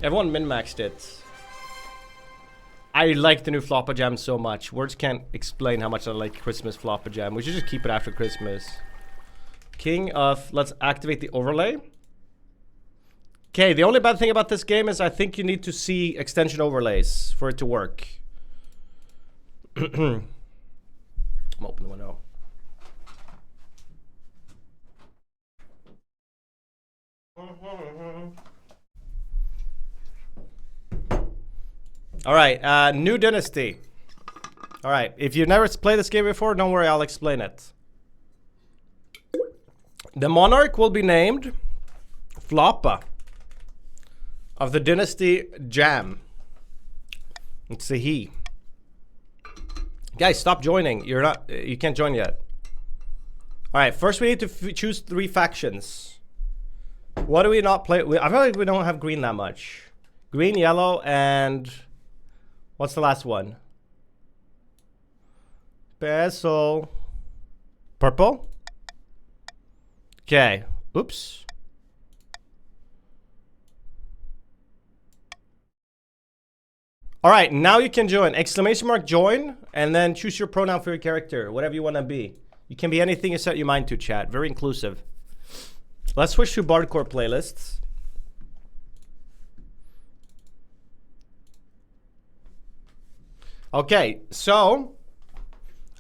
Everyone min-maxed it. I like the new Floppa Jam so much. Words can't explain how much I like Christmas Floppa Jam. We should just keep it after Christmas. King of... Let's activate the overlay. Okay, the only bad thing about this game is I think you need to see extension overlays for it to work. I'm open the window. All right, new dynasty. All right, if you've never played this game before, don't worry, I'll explain it. The monarch will be named Floppa of the dynasty Jam. It's a he. Guys, stop joining. You can't join yet. All right, first we need to choose 3 factions. What do we not play? I feel like we don't have green that much. Green, yellow, and what's the last one? Basil. Purple? Okay. Oops. All right, now you can join. Exclamation mark join, and then choose your pronoun for your character, whatever you want to be. You can be anything you set your mind to, chat. Very inclusive. Let's switch to Bardcore playlists. Okay, so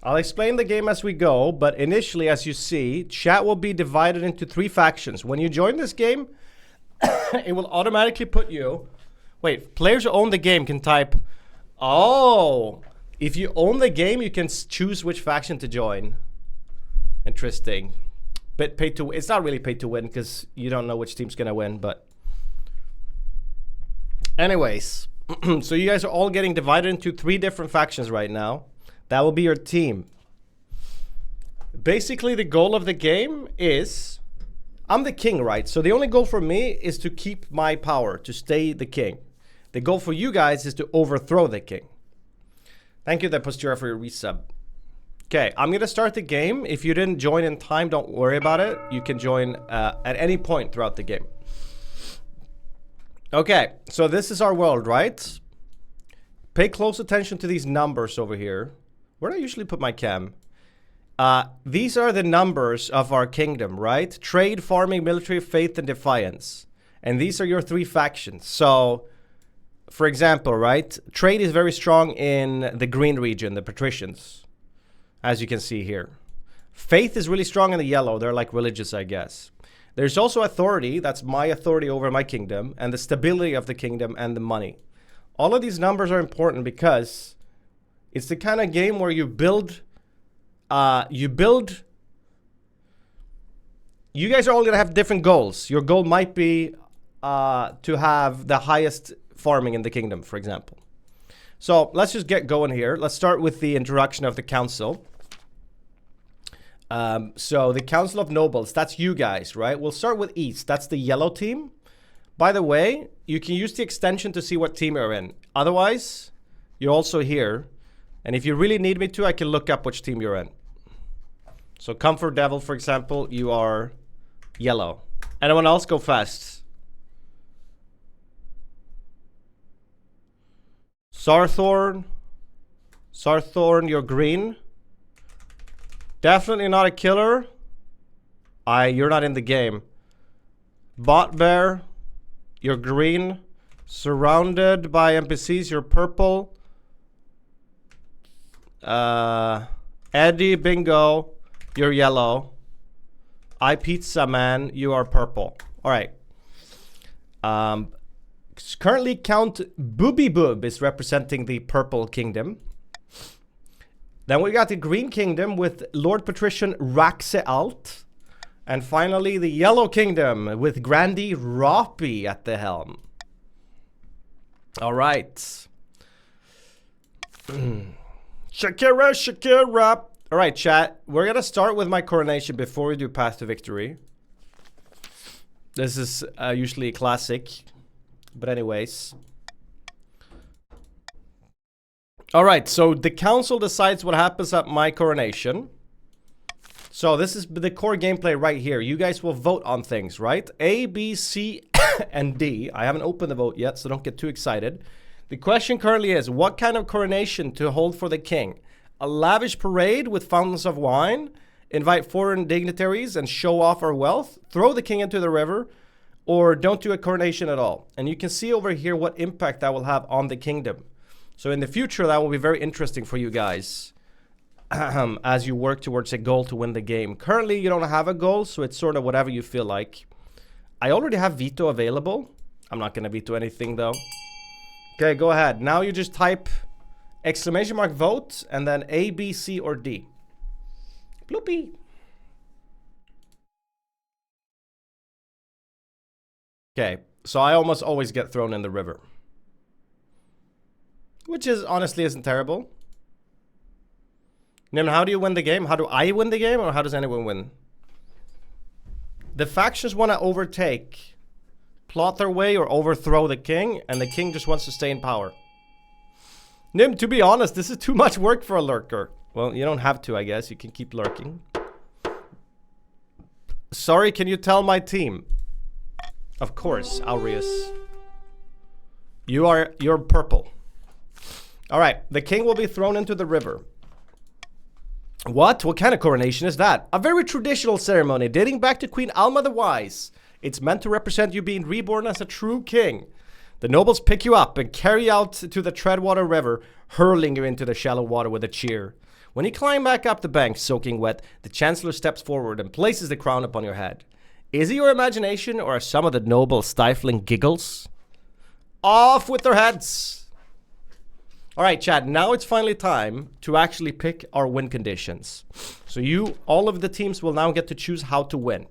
I'll explain the game as we go, but initially, as you see, chat will be divided into 3 factions. When you join this game, it will automatically put you... Wait, players who own the game can type... Oh! If you own the game, you can choose which faction to join. Interesting. But pay to... It's not really pay to win, because you don't know which team's gonna win, but... Anyways. So you guys are all getting divided into 3 different factions right now. That will be your team. Basically, the goal of the game is... I'm the king, right? So the only goal for me is to keep my power, to stay the king. The goal for you guys is to overthrow the king. Thank you, the Postura, for your resub. Okay, I'm going to start the game. If you didn't join in time, don't worry about it. You can join at any point throughout the game. Okay, so this is our world, right? Pay close attention to these numbers over here. Where do I usually put my cam? These are the numbers of our kingdom, right? Trade, farming, military, faith, and defiance. And these are your 3 factions. So, for example, right? Trade is very strong in the green region, the patricians, as you can see here. Faith is really strong in the yellow. They're like religious, I guess. There's also authority. That's my authority over my kingdom, and the stability of the kingdom and the money. All of these numbers are important because it's the kind of game where you build... You guys are all going to have different goals. Your goal might be to have the highest farming in the kingdom, for example. So let's just get going here. Let's start with the introduction of the council. So the Council of Nobles, that's you guys, right? We'll start with East. That's the yellow team. By the way, you can use the extension to see what team you're in. Otherwise, you're also here. And if you really need me to, I can look up which team you're in. So Comfort Devil, for example, you are yellow. Anyone else? Go fast. Sarthorn. Sarthorn, you're green. Definitely not a killer. You're not in the game. Bot Bear, you're green. Surrounded by NPCs, you're purple. Eddie Bingo, you're yellow. I Pizza Man, you are purple. All right. Currently, Count Booby Boob is representing the Purple Kingdom. Then we got the Green Kingdom with Lord Patrician Raxe Alt. And finally, the Yellow Kingdom with Grandy Roppy at the helm. All right. Shakira, Shakira. All right, chat. We're going to start with my coronation before we do Path to Victory. This is usually a classic. But anyways. All right, so the council decides what happens at my coronation. So this is the core gameplay right here. You guys will vote on things, right? A, B, C, and D. I haven't opened the vote yet, so don't get too excited. The question currently is, what kind of coronation to hold for the king? A lavish parade with fountains of wine, invite foreign dignitaries and show off our wealth, throw the king into the river, or don't do a coronation at all. And you can see over here what impact that will have on the kingdom. So in the future, that will be very interesting for you guys as you work towards a goal to win the game. Currently, you don't have a goal, so it's sort of whatever you feel like. I already have veto available. I'm not going to veto anything, though. Okay, go ahead. Now you just type exclamation mark vote and then A, B, C, or D. Bloopy. Okay, so I almost always get thrown in the river. Which is honestly isn't terrible. Nymn, how do you win the game? How do I win the game, or how does anyone win? The factions want to overtake, plot their way, or overthrow the king, and the king just wants to stay in power. Nymn, to be honest, this is too much work for a lurker. Well, you don't have to, I guess. You can keep lurking. Sorry, can you tell my team? Of course, Aureus. You're purple. All right, the king will be thrown into the river. What? What kind of coronation is that? A very traditional ceremony dating back to Queen Alma the Wise. It's meant to represent you being reborn as a true king. The nobles pick you up and carry you out to the Treadwater River, hurling you into the shallow water with a cheer. When you climb back up the bank, soaking wet, the chancellor steps forward and places the crown upon your head. Is it your imagination, or are some of the nobles stifling giggles? Off with their heads! All right, Chad, now it's finally time to actually pick our win conditions. So all of the teams will now get to choose how to win.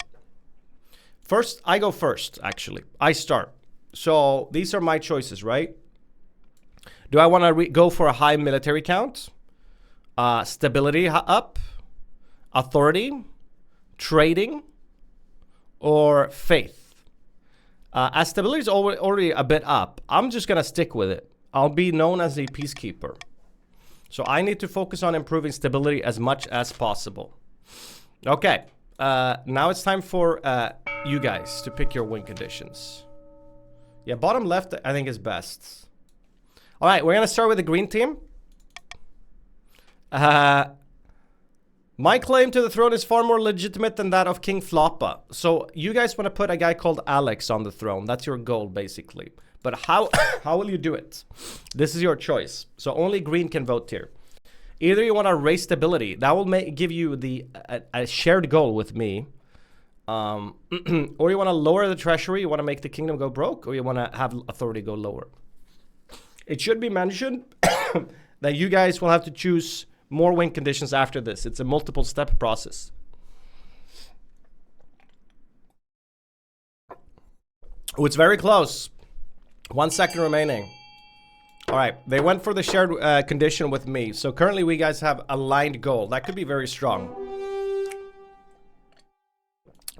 First, I go first, actually. I start. So these are my choices, right? Do I want to go for a high military count? Stability up? Authority? Trading? Or faith? As stability is already a bit up, I'm just going to stick with it. I'll be known as a peacekeeper. So I need to focus on improving stability as much as possible. Okay. Now it's time for you guys to pick your win conditions. Yeah, bottom left I think is best. All right, we're going to start with the green team. My claim to the throne is far more legitimate than that of King Floppa. So you guys want to put a guy called Alex on the throne. That's your goal, basically. But how will you do it? This is your choice. So only green can vote here. Either you want to raise stability. That will give you a shared goal with me. Or you want to lower the treasury. You want to make the kingdom go broke. Or you want to have authority go lower. It should be mentioned that you guys will have to choose more win conditions after this. It's a multiple step process. Oh, it's very close. 1 second remaining. All right, they went for the shared condition with me. So currently we guys have aligned goal. That could be very strong.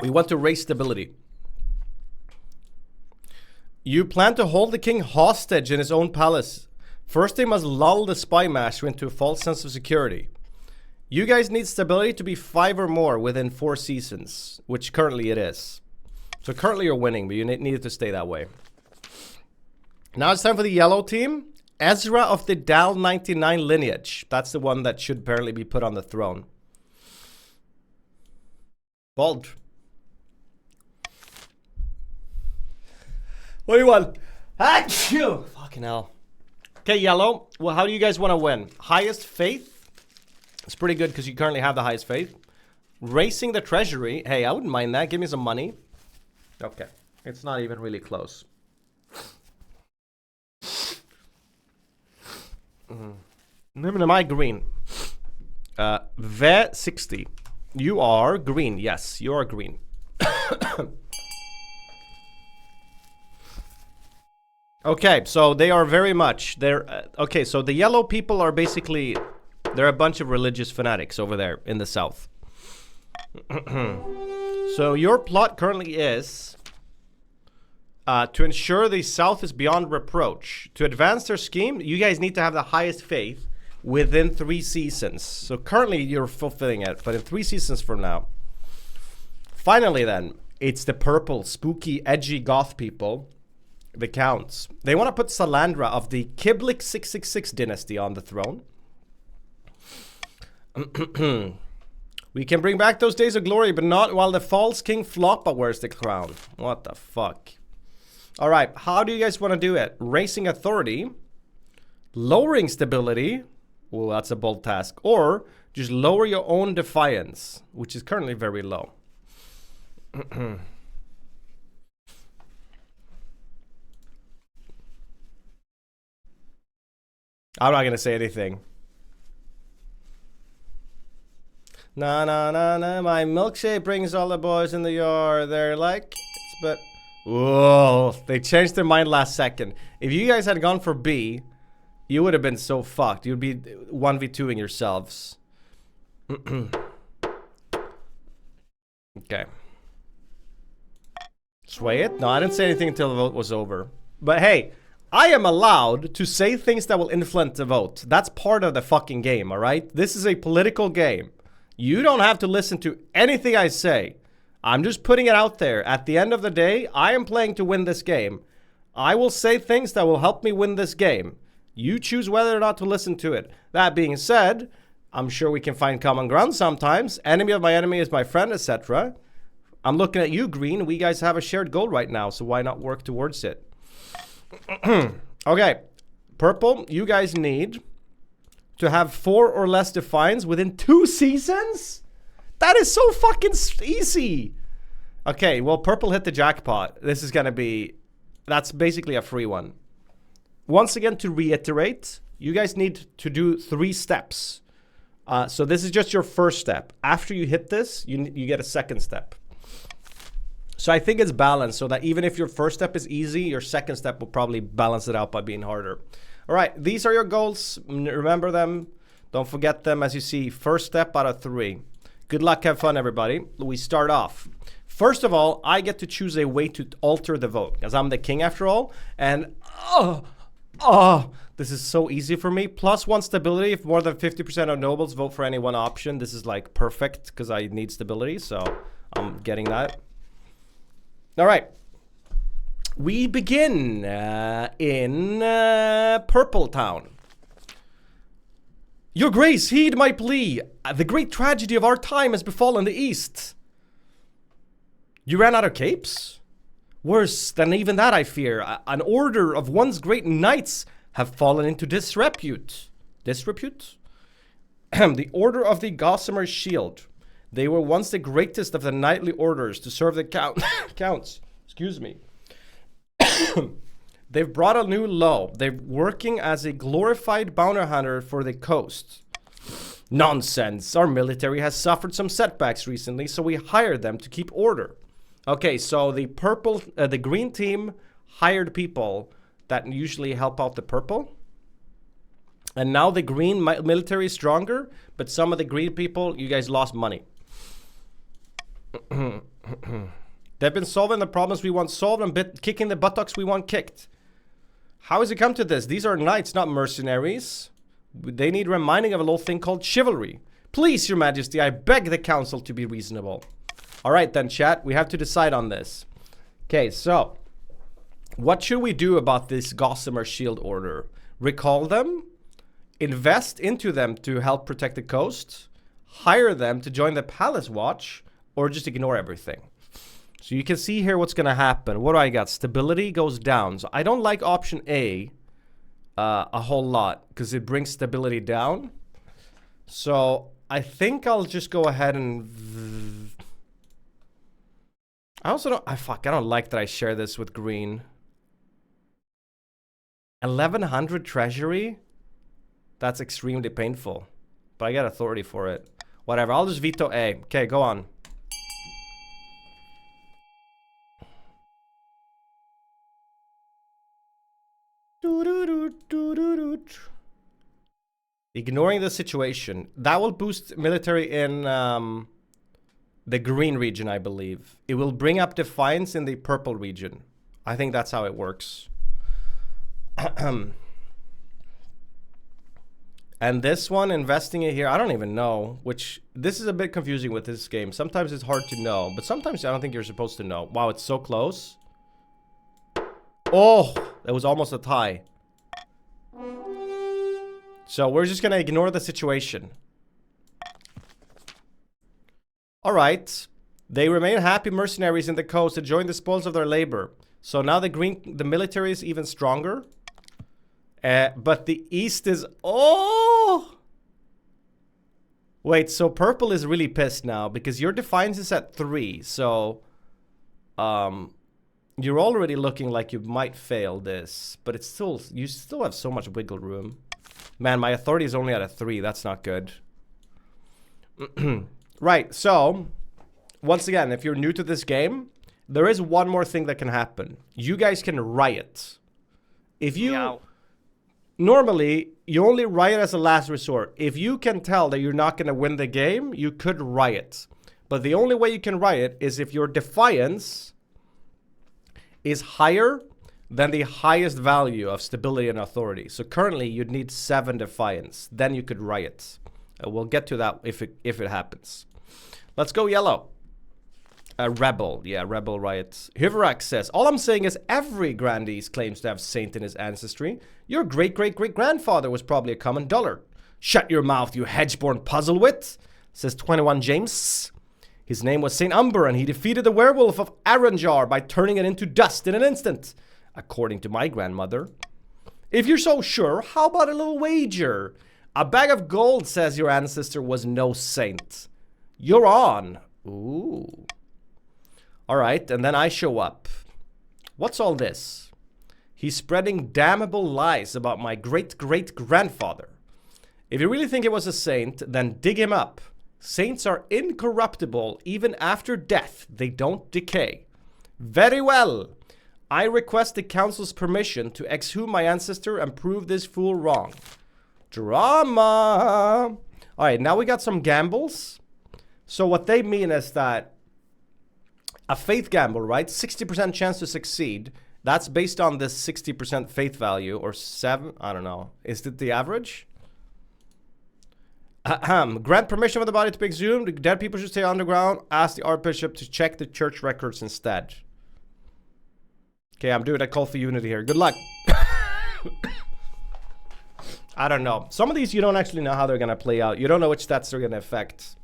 We want to raise stability. You plan to hold the king hostage in his own palace. First, they must lull the spy master into a false sense of security. You guys need stability to be 5 or more within 4 seasons, which currently it is. So currently you're winning, but you need it to stay that way. Now it's time for the yellow team. Ezra of the Dal 99 lineage. That's the one that should apparently be put on the throne. Bold. What do you want? Achoo! Fucking hell. Okay, yellow. Well, how do you guys want to win? Highest faith. It's pretty good because you currently have the highest faith. Raising the treasury. Hey, I wouldn't mind that. Give me some money. Okay. It's not even really close. Am I green? V60. You are green. Yes, you are green. Okay, so they are very much okay, so the yellow people are basically, they're a bunch of religious fanatics over there in the south. So your plot currently is to ensure the south is beyond reproach. To advance their scheme, you guys need to have the highest faith within 3 seasons. So currently you're fulfilling it, but in 3 seasons from now. Finally then, It's the purple, spooky, edgy goth people, the counts. They want to put Salandra of the Kiblik 666 dynasty on the throne. We can bring back those days of glory, but not while the false king Floppa wears the crown. What the fuck? All right, how do you guys want to do it? Raising authority, lowering stability. Well, that's a bold task. Or just lower your own defiance, which is currently very low. I'm not going to say anything. Na na na na, my milkshake brings all the boys in the yard. They're like, but whoa, they changed their mind last second. If you guys had gone for B, you would have been so fucked. You'd be 1v2ing yourselves. Okay. Sway it? No, I didn't say anything until the vote was over. But hey, I am allowed to say things that will influence the vote. That's part of the fucking game, alright? This is a political game. You don't have to listen to anything I say. I'm just putting it out there. At the end of the day, I am playing to win this game. I will say things that will help me win this game. You choose whether or not to listen to it. That being said, I'm sure we can find common ground sometimes. Enemy of my enemy is my friend, etc. I'm looking at you, Green. We guys have a shared goal right now, so why not work towards it? Okay. Purple, you guys need to have 4 or less defines within 2 seasons? That is so fucking easy. Okay, well, purple hit the jackpot. This is gonna be... That's basically a free one. Once again, to reiterate, you guys need to do 3 steps. So this is just your first step. After you hit this, you get a second step. So I think it's balanced so that even if your first step is easy, your second step will probably balance it out by being harder. All right, these are your goals. Remember them. Don't forget them. As you see, first step out of 3. Good luck, have fun, everybody. We start off. First of all, I get to choose a way to alter the vote because I'm the king after all. And this is so easy for me. +1 stability. If more than 50% of nobles vote for any one option, this is like perfect because I need stability. So I'm getting that. All right. We begin in Purple Town. Your Grace, heed my plea. The great tragedy of our time has befallen the East. You ran out of capes? Worse than even that, I fear. An order of once great knights have fallen into disrepute. Disrepute? The Order of the Gossamer Shield. They were once the greatest of the knightly orders to serve the counts. Excuse me. They've brought a new law. They're working as a glorified bounty hunter for the coast. Nonsense. Our military has suffered some setbacks recently, so we hired them to keep order. Okay, so the green team hired people that usually help out the purple. And now the green military is stronger, but some of the green people, you guys lost money. They've been solving the problems we want solved and kicking the buttocks we want kicked. How has it come to this? These are knights, not mercenaries. They need reminding of a little thing called chivalry. Please, your majesty, I beg the council to be reasonable. All right then, chat, we have to decide on this. Okay, so what should we do about this Gossamer Shield order? Recall them? Invest into them to help protect the coast? Hire them to join the Palace Watch? Or just ignore everything? So you can see here what's going to happen. What do I got? Stability goes down. So I don't like option A a whole lot because it brings stability down. So I think I'll just go ahead and... I also don't... I don't like that I share this with green. 1100 treasury? That's extremely painful. But I get authority for it. Whatever, I'll just veto A. Okay, go on. Ignoring the situation. That will boost military in the green region, I believe. It will bring up defiance in the purple region. I think that's how it works. And this one, investing it here, I don't even know. Which, this is a bit confusing with this game. Sometimes it's hard to know, but sometimes I don't think you're supposed to know. Wow, it's so close. Oh, that was almost a tie. So we're just gonna ignore the situation. Alright. They remain happy mercenaries in the coast, enjoying the spoils of their labor. So now the military is even stronger. But the east is... Oh! Wait, so purple is really pissed now because your defiance is at 3. So... you're already looking like you might fail this. But it's still... You still have so much wiggle room. Man, my authority is only at a 3. That's not good. Right, so... Once again, if you're new to this game, there is one more thing that can happen. You guys can riot. If you... Meow. Normally, you only riot as a last resort. If you can tell that you're not going to win the game, you could riot. But the only way you can riot is if your defiance is higher than the highest value of stability and authority. So currently, you'd need 7 defiance. Then you could riot. We'll get to that if it happens. Let's go yellow. Rebel. Yeah, rebel riots. Hivrak says, all I'm saying is every Grandees claims to have Saint in his ancestry. Your great-great-great-grandfather was probably a common dullard. Shut your mouth, you hedge-born puzzle-wit, says 21 James. His name was Saint Umber, and he defeated the werewolf of Aranjar by turning it into dust in an instant, according to my grandmother. If you're so sure, how about a little wager? A bag of gold says your ancestor was no saint. You're on. Ooh. Alright, and then I show up. What's all this? He's spreading damnable lies about my great-great-grandfather. If you really think it was a saint, then dig him up. Saints are incorruptible even after death. They don't decay. Very well. I request the council's permission to exhume my ancestor and prove this fool wrong. Drama! Alright, now we got some gambles. So what they mean is that a faith gamble, right? 60% chance to succeed. That's based on this 60% faith value, or 7, I don't know. Is it the average? Grant permission for the body to be exhumed. Dead people should stay underground. Ask the Archbishop to check the church records instead. Okay, I'm doing a call for unity here. Good luck. I don't know. Some of these you don't actually know how they're going to play out. You don't know which stats they're going to affect.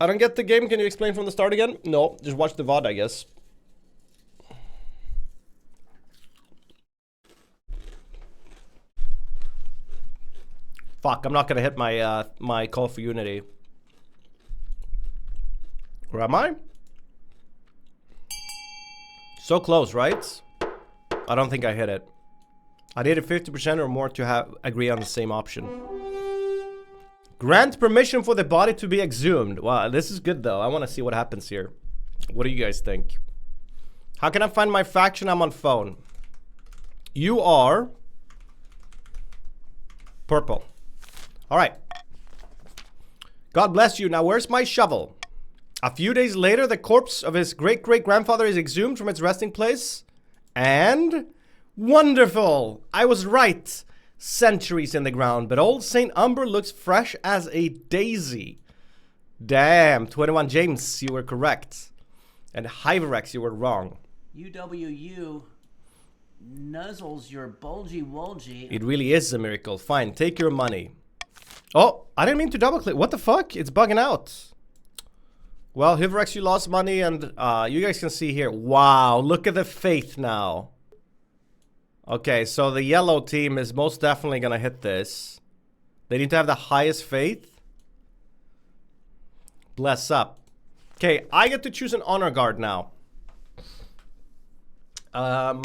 I don't get the game. Can you explain from the start again? No, just watch the VOD, I guess. Fuck, I'm not gonna hit my my call for unity. Where am I? So close, right? I don't think I hit it. I needed 50% or more to agree on the same option. Grant permission for the body to be exhumed. Wow, this is good though. I want to see what happens here. What do you guys think? How can I find my faction? I'm on phone. You are purple. All right. God bless you. Now, where's my shovel? A few days later, the corpse of his great-great-grandfather is exhumed from its resting place. And wonderful. I was right. Centuries in the ground, but old Saint Umber looks fresh as a daisy. Damn, 21 James, you were correct. And Hyverex, you were wrong. UWU nuzzles your bulgy-wulgy. It really is a miracle. Fine, take your money. Oh, I didn't mean to double click. What the fuck? It's bugging out. Well, Hyverex, you lost money, and you guys can see here. Wow, look at the faith now. Okay, so the yellow team is most definitely going to hit this. They need to have the highest faith. Bless up. Okay, I get to choose an honor guard now. Hello,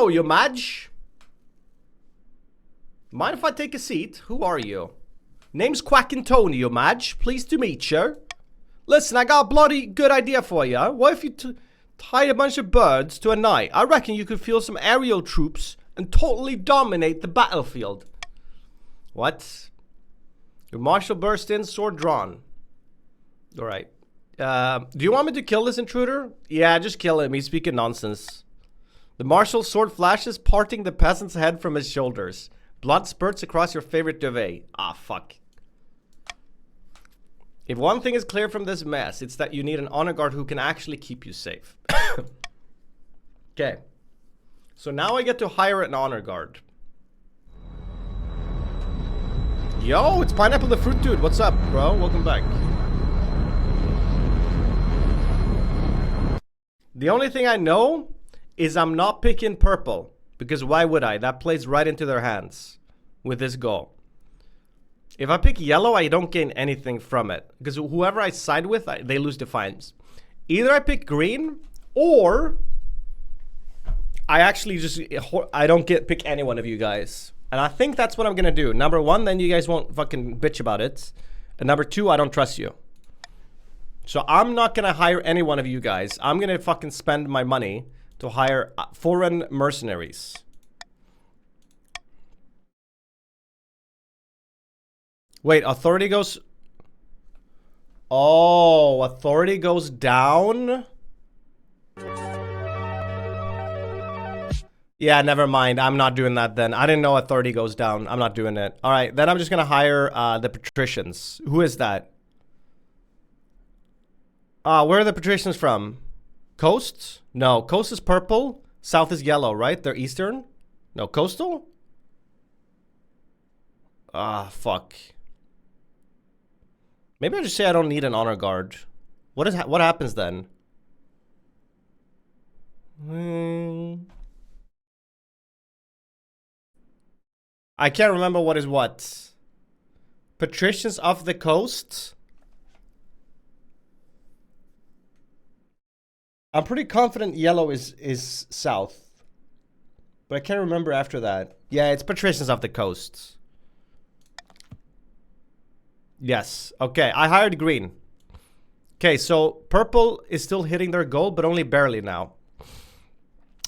you Madge. Mind if I take a seat? Who are you? Name's Quackin' Tony, you Madge. Pleased to meet you. Listen, I got a bloody good idea for you. What if you tied a bunch of birds to a knight? I reckon you could field some aerial troops and totally dominate the battlefield. What? Your marshal burst in, sword drawn. Alright. Do you want me to kill this intruder? Yeah, just kill him. He's speaking nonsense. The marshal's sword flashes, parting the peasant's head from his shoulders. Blood spurts across your favorite duvet. Ah, fuck. If one thing is clear from this mess, it's that you need an honor guard who can actually keep you safe. Okay. So now I get to hire an honor guard. Yo, it's Pineapple the Fruit Dude. What's up, bro? Welcome back. The only thing I know is I'm not picking purple. Because why would I? That plays right into their hands with this goal. If I pick yellow, I don't gain anything from it. Because whoever I side with, they lose defiance. Either I pick green, or I actually just, I don't pick any one of you guys. And I think that's what I'm going to do. Number one, then you guys won't fucking bitch about it. And number two, I don't trust you. So I'm not going to hire any one of you guys. I'm going to fucking spend my money to hire foreign mercenaries. Wait, authority goes... Oh, authority goes down? Yeah, never mind. I'm not doing that then. I didn't know authority goes down. I'm not doing it. All right, then I'm just going to hire the patricians. Who is that? Where are the patricians from? Coast? No, coast is purple. South is yellow, right? They're eastern? No, coastal? Fuck. Maybe I just say I don't need an honor guard. What happens then? I can't remember what is what. Patricians of the coast? I'm pretty confident yellow is south. But I can't remember after that. Yeah, it's patricians of the coast. Yes. Okay, I hired green. Okay, so purple is still hitting their goal, but only barely now.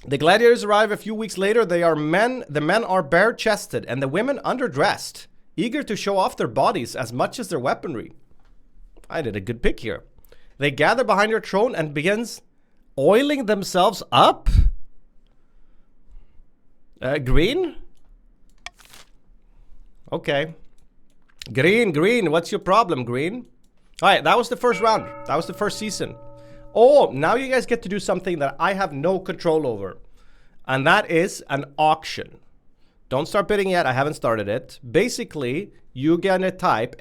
The gladiators arrive a few weeks later. They are men. The men are bare-chested and the women underdressed, eager to show off their bodies as much as their weaponry. I did a good pick here. They gather behind your throne and begins oiling themselves up. Green? Okay. Green, what's your problem, Green? Alright, that was the first round. That was the first season. Oh, now you guys get to do something that I have no control over. And that is an auction. Don't start bidding yet, I haven't started it. Basically, you're gonna type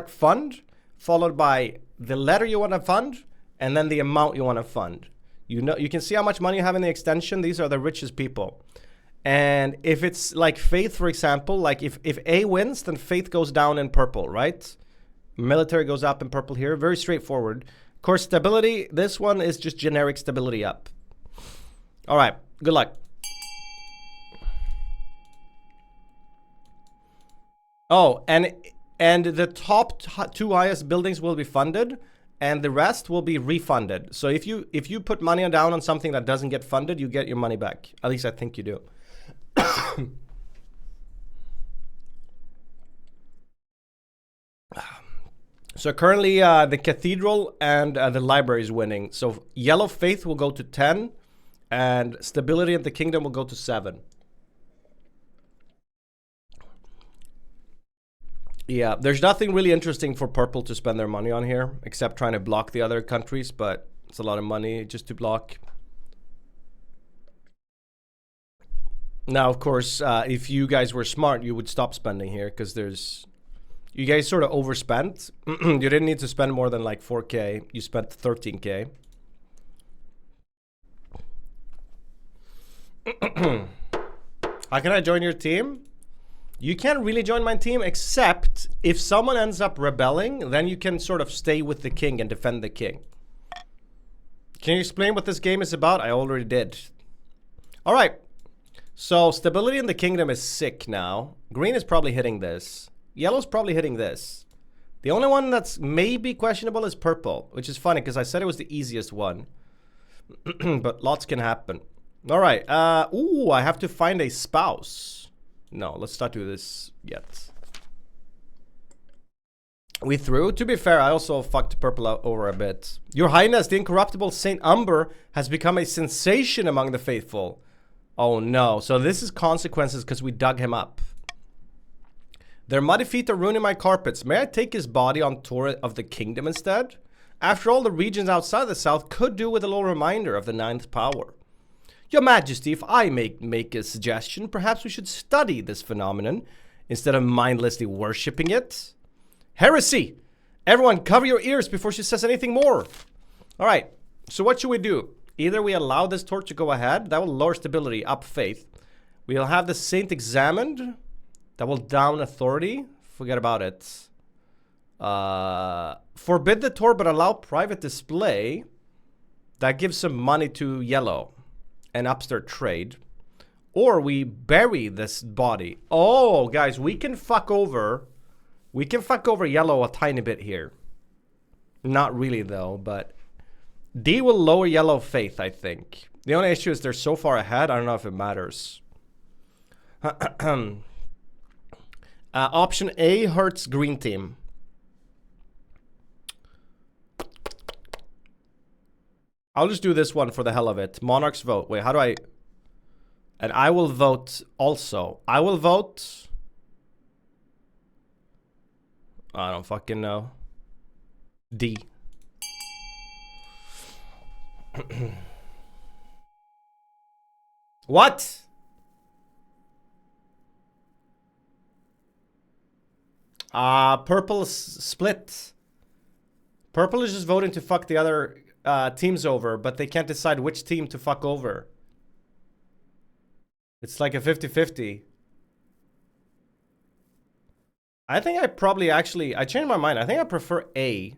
!fund, followed by the letter you want to fund, and then the amount you want to fund. You can see how much money you have in the extension. These are the richest people. And if it's like faith, for example, like if A wins, then faith goes down in purple, right? Military goes up in purple here. Very straightforward. Of course, stability, this one is just generic stability up. All right, good luck. Oh, and the top two highest buildings will be funded, and the rest will be refunded. So if you put money down on something that doesn't get funded, you get your money back. At least I think you do. So currently the cathedral and the library is winning. So yellow faith will go to 10 and stability in the kingdom will go to 7. Yeah, there's nothing really interesting for purple to spend their money on here except trying to block the other countries, but it's a lot of money just to block. Now, of course, if you guys were smart, you would stop spending here because you guys sort of overspent. You didn't need to spend more than like 4K. You spent 13K. How can I join your team? You can't really join my team except if someone ends up rebelling, then you can sort of stay with the king and defend the king. Can you explain what this game is about? I already did. All right. So stability in the kingdom is sick now. Green is probably hitting this. Yellow's probably hitting this. The only one that's maybe questionable is purple, which is funny because I said it was the easiest one. But lots can happen. All right. Ooh, I have to find a spouse. No, let's not do this yet. We threw. To be fair, I also fucked purple out over a bit. Your Highness, the incorruptible Saint Umber has become a sensation among the faithful. Oh no, so this is consequences because we dug him up. Their muddy feet are ruining my carpets. May I take his body on tour of the kingdom instead? After all, the regions outside the south could do with a little reminder of the ninth power. Your Majesty, if I make a suggestion, perhaps we should study this phenomenon instead of mindlessly worshipping it. Heresy! Everyone, cover your ears before she says anything more. All right, so what should we do? Either we allow this torch to go ahead. That will lower stability, up faith. We'll have the saint examined. That will down authority. Forget about it. Forbid the tour, but allow private display. That gives some money to yellow and ups their trade. Or we bury this body. Oh, guys, we can fuck over. We can fuck over yellow a tiny bit here. Not really, though, but D will lower yellow faith, I think. The only issue is they're so far ahead, I don't know if it matters. Option A hurts green team. I'll just do this one for the hell of it. Monarchs vote. Wait, how do I... And I will vote also. I will vote... I don't fucking know. D. What? Purple split. Purple is just voting to fuck the other teams over, but they can't decide which team to fuck over. It's like a 50-50. I think I probably actually... I changed my mind. I think I prefer A.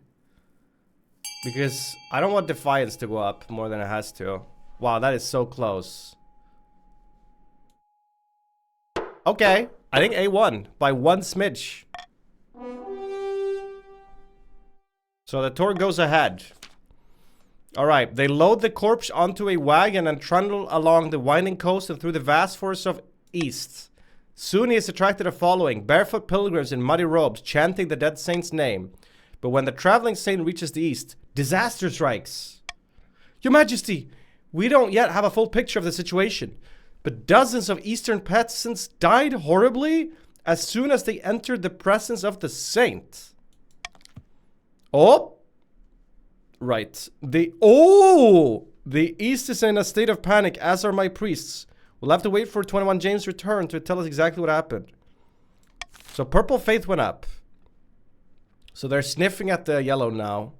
Because I don't want Defiance to go up more than it has to. Wow, that is so close. Okay. I think A won by one smidge. So the tour goes ahead. Alright, they load the corpse onto a wagon and trundle along the winding coast and through the vast forests of east. Soon he has attracted a following, barefoot pilgrims in muddy robes chanting the dead saint's name. But when the traveling saint reaches the east, disaster strikes. Your Majesty, we don't yet have a full picture of the situation, but dozens of eastern peasants died horribly as soon as they entered the presence of the saint. Oh! Right. The East is in a state of panic, as are my priests. We'll have to wait for 21 James' return to tell us exactly what happened. So purple faith went up. So they're sniffing at the yellow now.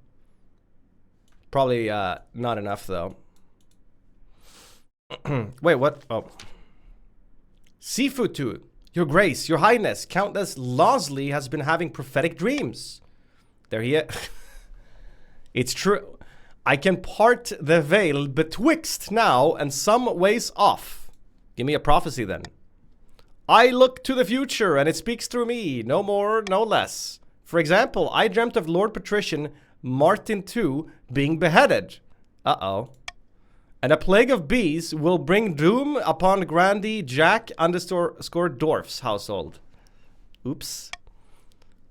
Probably not enough, though. Wait, what? Oh. Seafood too. Your Grace, Your Highness, Countess Losley has been having prophetic dreams. There he is. It's true. I can part the veil betwixt now and some ways off. Give me a prophecy then. I look to the future and it speaks through me, no more, no less. For example, I dreamt of Lord Patrician Martin II being beheaded. Uh-oh. And a plague of bees will bring doom upon Grandee Jack underscore Dorf's household. Oops.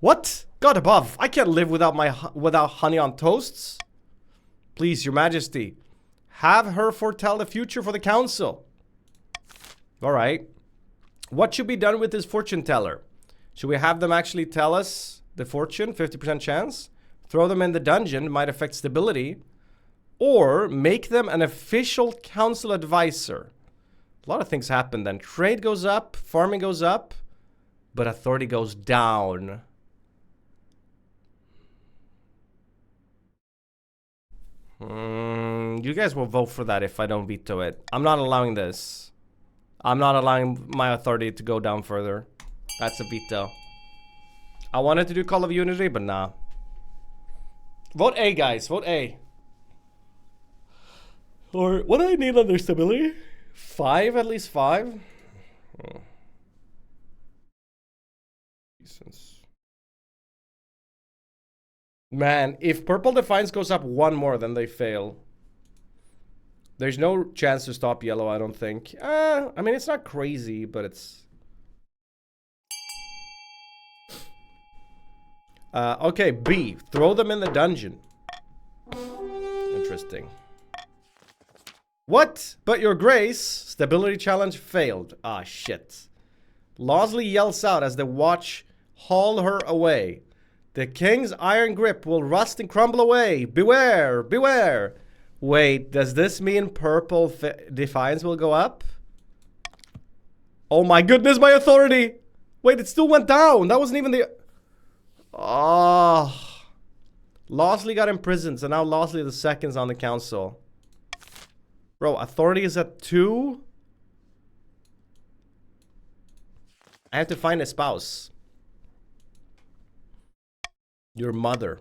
What? God above, I can't live without honey on toasts. Please, Your Majesty, have her foretell the future for the council. All right. What should be done with this fortune teller? Should we have them actually tell us the fortune, 50% chance? Throw them in the dungeon, might affect stability. Or make them an official council advisor. A lot of things happen then. Trade goes up, farming goes up, but authority goes down. You guys will vote for that if I don't veto it. I'm not allowing this. I'm not allowing my authority to go down further. That's a veto. I wanted to do Call of Unity, but nah. Vote A, guys. Vote A. Or what do I need on their stability? 5, at least 5? Oh. Man, if Purple Defiance goes up 1 more, then they fail. There's no chance to stop yellow, I don't think. I mean, it's not crazy, but it's... okay, B. Throw them in the dungeon. Interesting. What? But your grace, stability challenge failed. Ah, shit. Losley yells out as the watch haul her away. The king's iron grip will rust and crumble away. Beware, beware. Wait, does this mean purple defiance will go up? Oh my goodness, my authority. Wait, it still went down. That wasn't even the... Oh. Losley got imprisoned, so now Losley II's on the council. Bro, authority is at 2. I have to find a spouse. Your mother.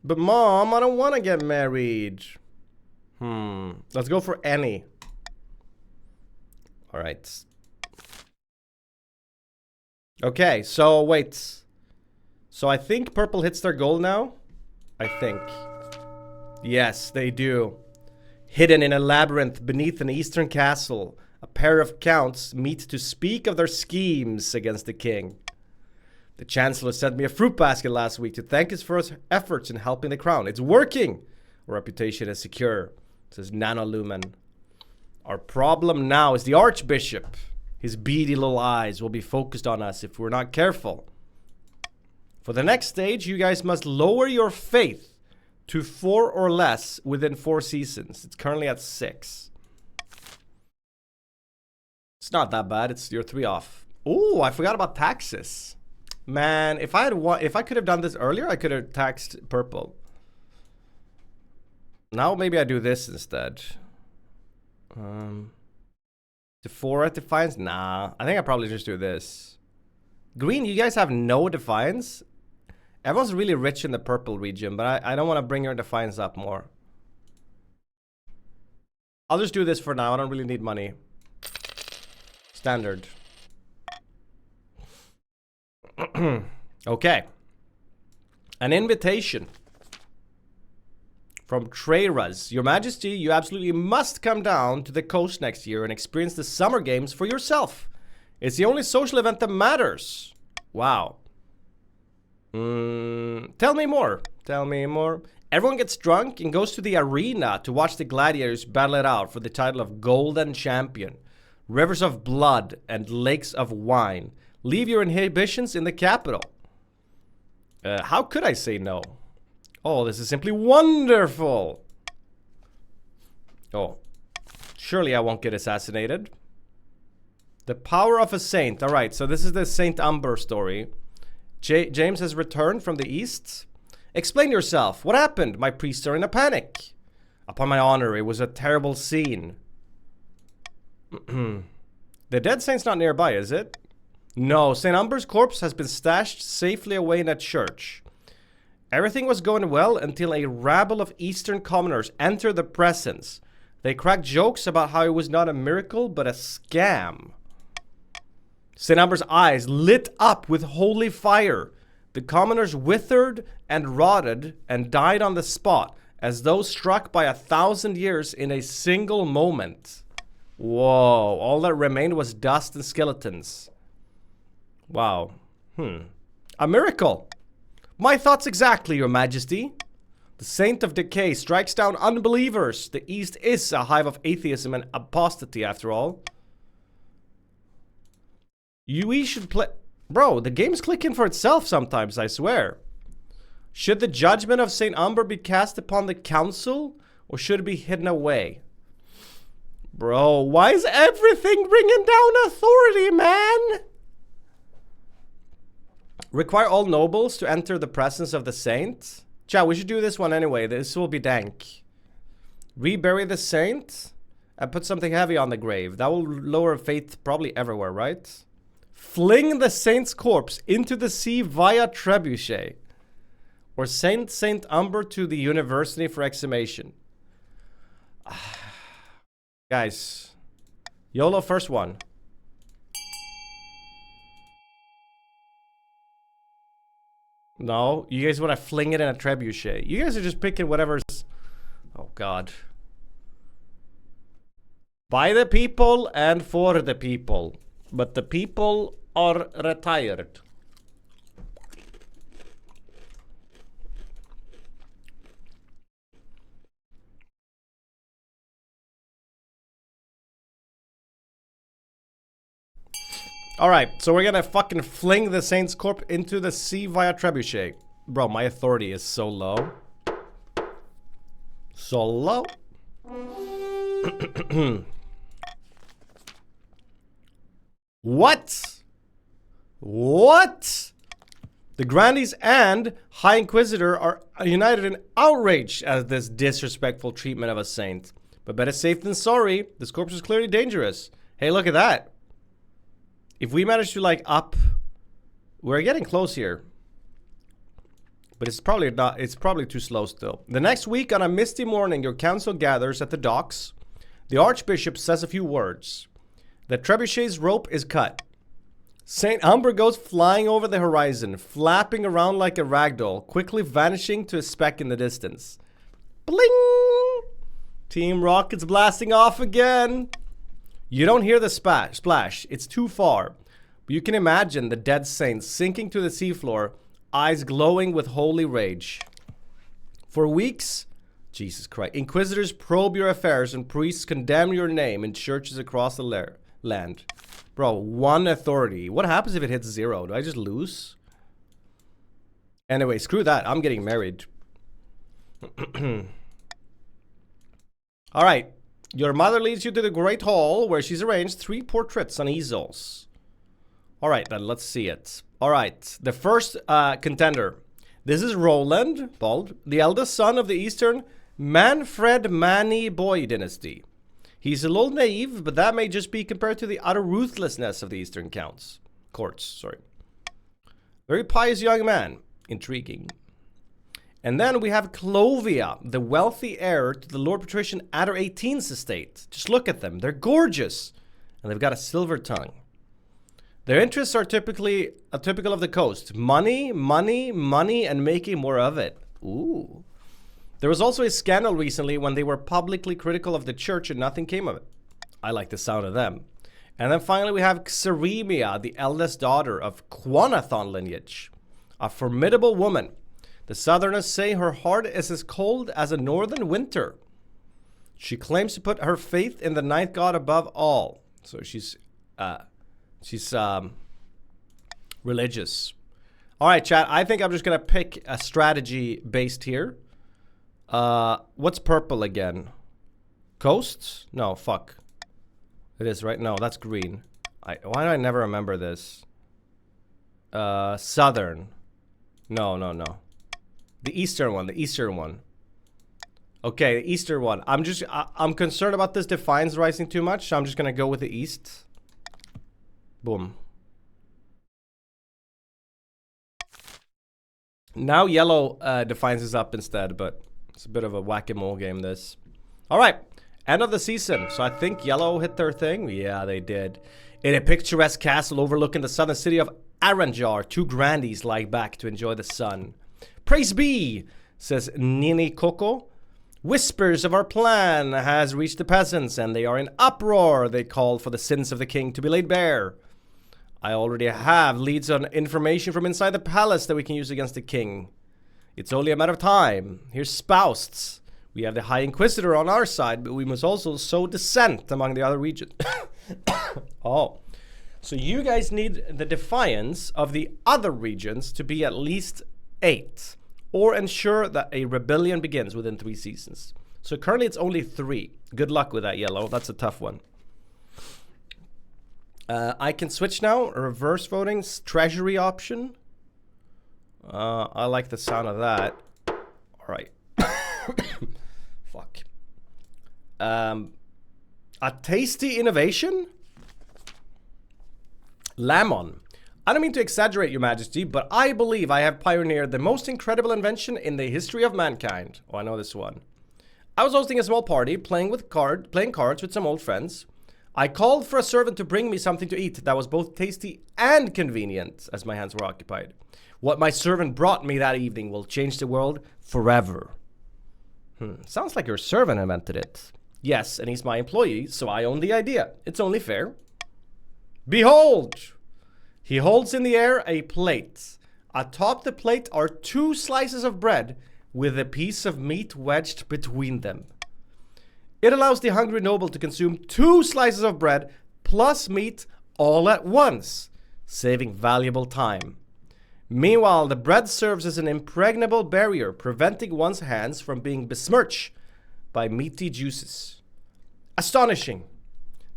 But mom, I don't want to get married. Let's go for Annie. All right. Okay, so wait. So I think purple hits their goal now. I think. Yes, they do. Hidden in a labyrinth beneath an eastern castle, a pair of counts meet to speak of their schemes against the king. The chancellor sent me a fruit basket last week to thank us for his efforts in helping the crown. It's working. Our reputation is secure, says Nanolumen. Our problem now is the archbishop. His beady little eyes will be focused on us if we're not careful. For the next stage, you guys must lower your faith to 4 or less within 4 seasons. It's currently at 6. It's not that bad. You're 3 off. Oh, I forgot about taxes. Man, if I could have done this earlier, I could have taxed purple. Now maybe I do this instead. To 4 at defiance? Nah, I think I probably just do this. Green, you guys have no defiance. Everyone's really rich in the purple region, but I don't want to bring your defiance up more. I'll just do this for now. I don't really need money. Standard. Okay. An invitation from Treyraz. Your Majesty, you absolutely must come down to the coast next year and experience the summer games for yourself. It's the only social event that matters. Wow. Tell me more. Tell me more. Everyone gets drunk and goes to the arena to watch the gladiators battle it out for the title of Golden Champion. Rivers of blood and lakes of wine. Leave your inhibitions in the capital. How could I say no? Oh, this is simply wonderful. Oh, surely I won't get assassinated. The power of a saint. All right, so this is the Saint Umber story. James has returned from the east. Explain yourself. What happened? My priests are in a panic. Upon my honor, it was a terrible scene. The dead saint's not nearby, is it? No, St. Umber's corpse has been stashed safely away in a church. Everything was going well until a rabble of eastern commoners entered the presence. They cracked jokes about how it was not a miracle, but a scam. St. Umber's eyes lit up with holy fire. The commoners withered and rotted and died on the spot, as though struck by 1,000 years in a single moment. Whoa, all that remained was dust and skeletons. Wow. A miracle. My thoughts exactly, Your Majesty. The Saint of Decay strikes down unbelievers. The East is a hive of atheism and apostasy, after all. We should play... Bro, the game's clicking for itself sometimes, I swear. Should the judgment of St. Umber be cast upon the council, or should it be hidden away? Bro, why is everything bringing down authority, man? Require all nobles to enter the presence of the saint. Chat, we should do this one anyway. This will be dank. Rebury the saint and put something heavy on the grave. That will lower faith probably everywhere, right? Fling the saint's corpse into the sea via trebuchet. Or send St. Umber to the university for exhumation. Guys. YOLO first one. No, you guys want to fling it in a trebuchet. You guys are just picking whatever's... Oh, God. By the people and for the people. But the people are retired. Alright, so we're gonna fucking fling the Saints Corp into the sea via trebuchet. Bro, my authority is so low. So low. What? What? The Grandees and High Inquisitor are united in outrage at this disrespectful treatment of a saint. But better safe than sorry. This corpse is clearly dangerous. Hey, look at that. If we manage to, like, up... We're getting close here. But it's probably not... It's probably too slow still. The next week, on a misty morning, your council gathers at the docks. The Archbishop says a few words. The trebuchet's rope is cut. Saint Umber goes flying over the horizon, flapping around like a ragdoll, quickly vanishing to a speck in the distance. Bling! Team Rocket's blasting off again. You don't hear the splash. It's too far. But you can imagine the dead saint sinking to the seafloor, eyes glowing with holy rage. For weeks, Jesus Christ, Inquisitors probe your affairs and priests condemn your name in churches across the land. Bro, 1 authority. What happens if it hits 0? Do I just lose? Anyway, screw that. I'm getting married. Alright. Your mother leads you to the Great Hall, where she's arranged 3 portraits on easels. Alright, then let's see it. Alright, the first contender. This is Roland, bald, the eldest son of the Eastern Manfred Manny Boy dynasty. He's a little naive, but that may just be compared to the utter ruthlessness of the Eastern courts. Very pious young man. Intriguing. And then we have Clovia, the wealthy heir to the Lord Patrician Adder 18's estate. Just look at them. They're gorgeous. And they've got a silver tongue. Their interests are typical of the coast. Money, money, money, and making more of it. Ooh. There was also a scandal recently when they were publicly critical of the church and nothing came of it. I like the sound of them. And then finally we have Xeremia, the eldest daughter of Quanathon lineage. A formidable woman. The Southerners say her heart is as cold as a northern winter. She claims to put her faith in the night god above all. So she's religious. All right, chat. I think I'm just going to pick a strategy based here. What's purple again? Coast? No, fuck. It is, right? No, that's green. Why do I never remember this? Southern. No. The eastern one. Okay, the eastern one. I'm concerned about this Defiance rising too much, so I'm just gonna go with the east. Boom. Now yellow Defiance is up instead, but it's a bit of a whack-a-mole game, this. Alright, end of the season. So I think yellow hit their thing. Yeah, they did. In a picturesque castle overlooking the southern city of Aranjar, 2 Grandees lie back to enjoy the sun. Praise be, says Nini Coco. Whispers of our plan has reached the peasants, and they are in uproar. They call for the sins of the king to be laid bare. I already have leads on information from inside the palace that we can use against the king. It's only a matter of time. Here's Spousts. We have the High Inquisitor on our side, but we must also sow dissent among the other regions. Oh. So you guys need the defiance of the other regions to be at least 8. Or ensure that a rebellion begins within 3 seasons. So currently it's only 3. Good luck with that, yellow. That's a tough one. I can switch now. Reverse voting. Treasury option. I like the sound of that. Alright. Fuck. A tasty innovation? Lamon. I don't mean to exaggerate, Your Majesty, but I believe I have pioneered the most incredible invention in the history of mankind. Oh, I know this one. I was hosting a small party, playing cards with some old friends. I called for a servant to bring me something to eat that was both tasty and convenient, as my hands were occupied. What my servant brought me that evening will change the world forever. Sounds like your servant invented it. Yes, and he's my employee, so I own the idea. It's only fair. Behold! He holds in the air a plate. Atop the plate are 2 slices of bread with a piece of meat wedged between them. It allows the hungry noble to consume 2 slices of bread plus meat all at once, saving valuable time. Meanwhile, the bread serves as an impregnable barrier, preventing one's hands from being besmirched by meaty juices. Astonishing.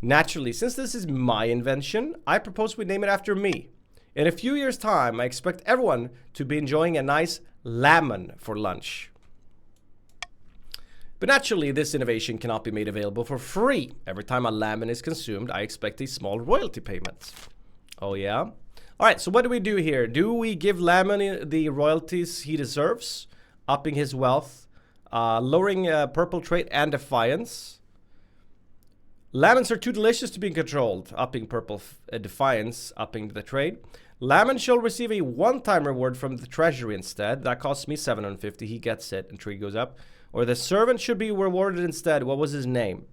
Naturally, since this is my invention, I propose we name it after me. In a few years' time, I expect everyone to be enjoying a nice lemon for lunch. But naturally, this innovation cannot be made available for free. Every time a lemon is consumed, I expect a small royalty payment. Oh yeah? All right, so what do we do here? Do we give Lemon the royalties he deserves, upping his wealth, lowering purple trait and defiance? Lemons are too delicious to be controlled, upping purple defiance, upping the trade. Lemon shall receive a one-time reward from the treasury instead. That costs me 750. He gets it, and trade goes up. Or the servant should be rewarded instead. What was his name?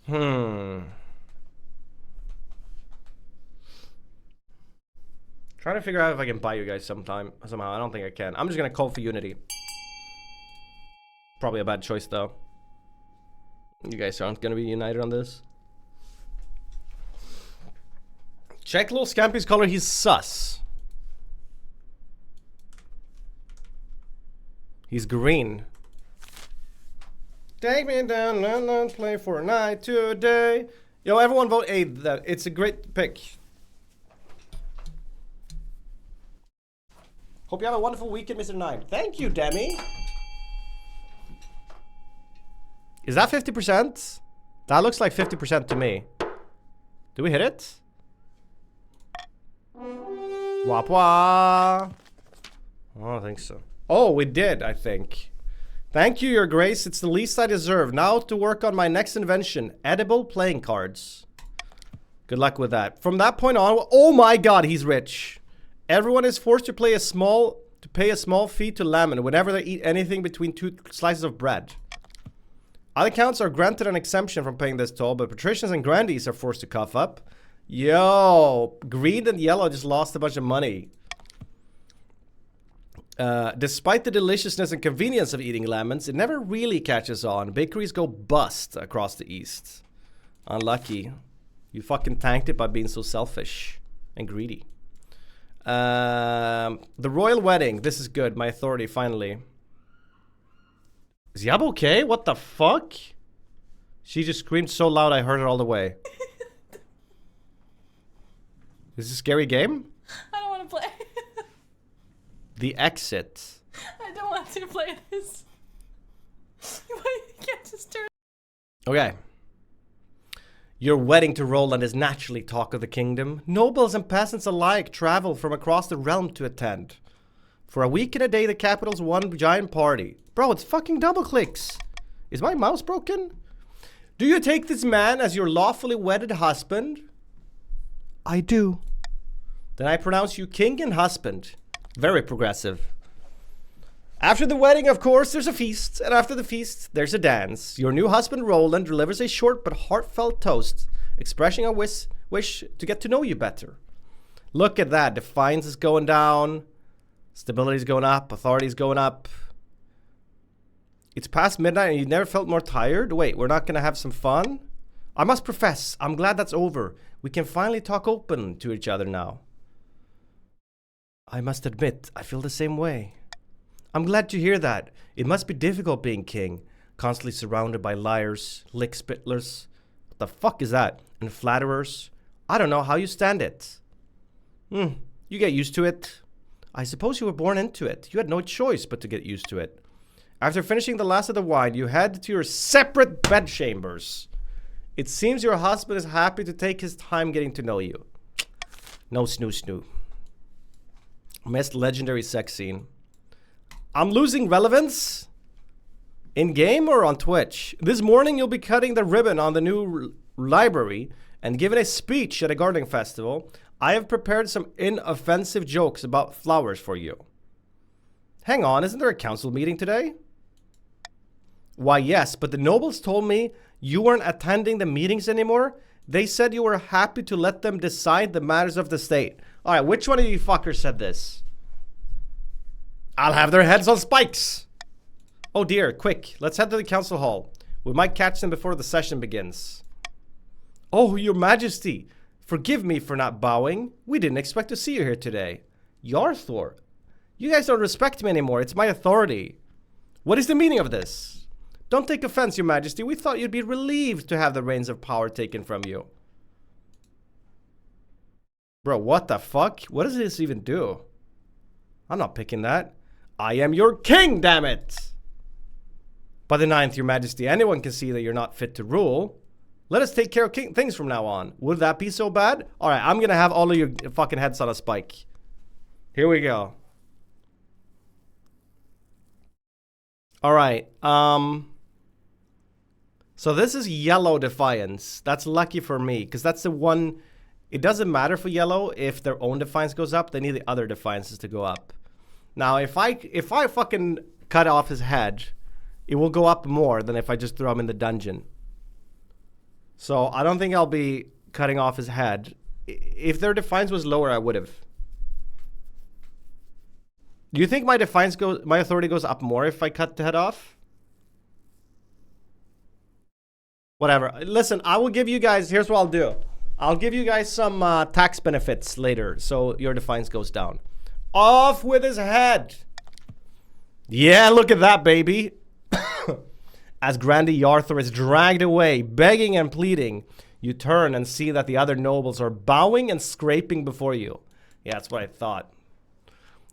Trying to figure out if I can buy you guys somehow. I don't think I can. I'm just gonna call for unity. Probably a bad choice though. You guys aren't gonna be united on this. Check little Scampy's color. He's sus. He's green. Take me down, London, play Fortnite today. Yo, everyone vote A. It's a great pick. Hope you have a wonderful weekend, Mr. Nymn. Thank you, Demi. Is that 50%? That looks like 50% to me. Do we hit it? Wah wah. I don't think so. Oh, we did, I think. Thank you, Your Grace. It's the least I deserve. Now to work on my next invention, edible playing cards. Good luck with that. From that point on, oh my god, he's rich. Everyone is forced to pay a small fee to Lemon whenever they eat anything between 2 slices of bread. Other counts are granted an exemption from paying this toll, but patricians and grandees are forced to cough up. Yo, green and yellow just lost a bunch of money. Despite the deliciousness and convenience of eating lemons, it never really catches on. Bakeries go bust across the east. Unlucky. You fucking tanked it by being so selfish and greedy. The royal wedding. This is good. My authority, finally. Is Yab okay? What the fuck? She just screamed so loud I heard it all the way. Is this a scary game? I don't want to play. The exit. I don't want to play this. You can't just turn. Okay. Your wedding to Roland is naturally talk of the kingdom. Nobles and peasants alike travel from across the realm to attend. For a week and a day, the capital's one giant party. Bro, it's fucking double clicks. Is my mouse broken? Do you take this man as your lawfully wedded husband? I do. Then I pronounce you king and husband. Very progressive. After the wedding, of course, there's a feast. And after the feast, there's a dance. Your new husband, Roland, delivers a short but heartfelt toast, expressing a wish to get to know you better. Look at that. Defiance is going down. Stability's going up. Authority's going up. It's past midnight and you never felt more tired? Wait, we're not going to have some fun? I must profess, I'm glad that's over. We can finally talk open to each other now. I must admit, I feel the same way. I'm glad to hear that. It must be difficult being king, constantly surrounded by liars, lick-spittlers. What the fuck is that? And flatterers? I don't know how you stand it. You get used to it. I suppose you were born into it. You had no choice but to get used to it. After finishing the last of the wine, you head to your separate bedchambers. It seems your husband is happy to take his time getting to know you. No snoo. Missed legendary sex scene. I'm losing relevance? In-game or on Twitch? This morning you'll be cutting the ribbon on the new library and giving a speech at a gardening festival. I have prepared some inoffensive jokes about flowers for you. Hang on, isn't there a council meeting today? Why, yes, but the nobles told me you weren't attending the meetings anymore. They said you were happy to let them decide the matters of the state. All right, which one of you fuckers said this? I'll have their heads on spikes. Oh dear, quick, let's head to the council hall. We might catch them before the session begins. Oh, your majesty, Forgive me for not bowing. We didn't expect to see you here today. Yarthor, you guys don't respect me anymore. It's my authority. What is the meaning of this? Don't take offense, Your Majesty. We thought you'd be relieved to have the reins of power taken from you. Bro, what the fuck? What does this even do? I'm not picking that. I am your king, damn it! By the 9th, Your Majesty, anyone can see that you're not fit to rule. Let us take care of things from now on. Would that be so bad? Alright, I'm gonna have all of your fucking heads on a spike. Here we go. Alright, so this is yellow defiance. That's lucky for me, because that's the one... It doesn't matter for yellow if their own defiance goes up. They need the other defiances to go up. Now, if I fucking cut off his head, it will go up more than if I just throw him in the dungeon. So I don't think I'll be cutting off his head. If their defiance was lower, I would have. Do you think my authority goes up more if I cut the head off? Whatever. Listen, I will give you guys, here's what I'll do. I'll give you guys some tax benefits later, so your defiance goes down. Off with his head! Yeah, look at that, baby! As Grandy Yarthor is dragged away, begging and pleading, you turn and see that the other nobles are bowing and scraping before you. Yeah, that's what I thought.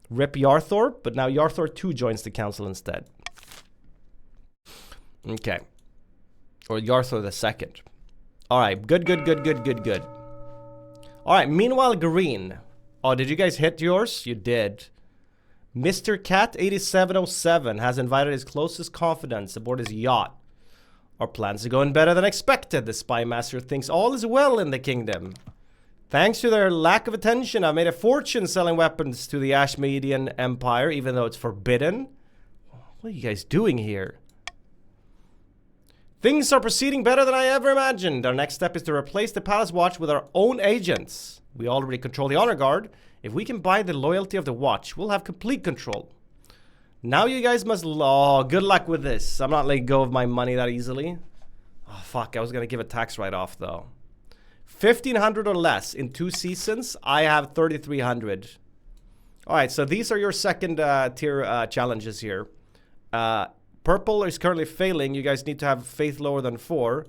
Rip Yarthor, but now Yarthor 2 joins the council instead. Okay. Or Yarthor the second. Alright, good. Alright, meanwhile, green. Oh, did you guys hit yours? You did. Mr. Cat 8707 has invited his closest confidants aboard his yacht. Our plans are going better than expected. The spy master thinks all is well in the kingdom. Thanks to their lack of attention, I've made a fortune selling weapons to the Ashmedian Empire, even though it's forbidden. What are you guys doing here? Things are proceeding better than I ever imagined. Our next step is to replace the Palace Watch with our own agents. We already control the Honor Guard. If we can buy the loyalty of the Watch, we'll have complete control. Now you guys must... Oh, good luck with this. I'm not letting go of my money that easily. Oh, fuck. I was going to give a tax write-off, though. 1,500 or less in 2 seasons. I have 3,300. All right, so these are your second tier challenges here. Purple is currently failing. You guys need to have faith lower than 4.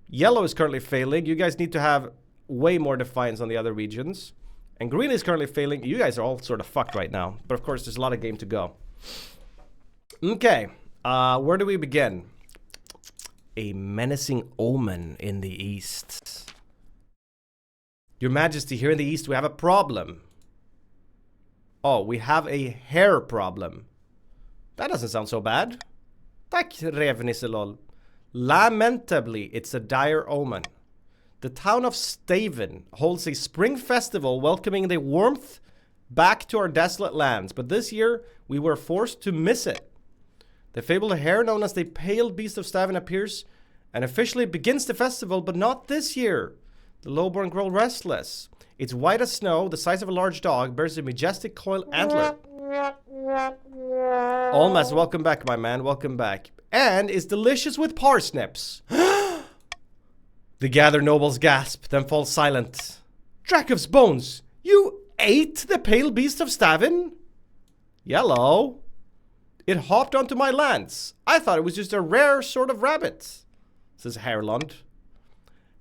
Yellow is currently failing. You guys need to have way more defiance on the other regions. And green is currently failing. You guys are all sort of fucked right now. But of course, there's a lot of game to go. Okay. Where do we begin? A menacing omen in the east. Your Majesty, here in the east, we have a problem. Oh, we have a hair problem. That doesn't sound so bad. Tack, Revnisselol. Lamentably, it's a dire omen. The town of Staven holds a spring festival welcoming the warmth back to our desolate lands, but this year we were forced to miss it. The fabled hare known as the Pale Beast of Staven appears and officially begins the festival, but not this year. The lowborn grow restless. It's white as snow, the size of a large dog, bears a majestic coiled antler. Almas, welcome back, my man, welcome back. And is delicious with parsnips. The gathered nobles gasp, then fall silent. Drakov's bones! You ate the pale beast of Staven? Yellow. It hopped onto my lands. I thought it was just a rare sort of rabbit, says Herlund.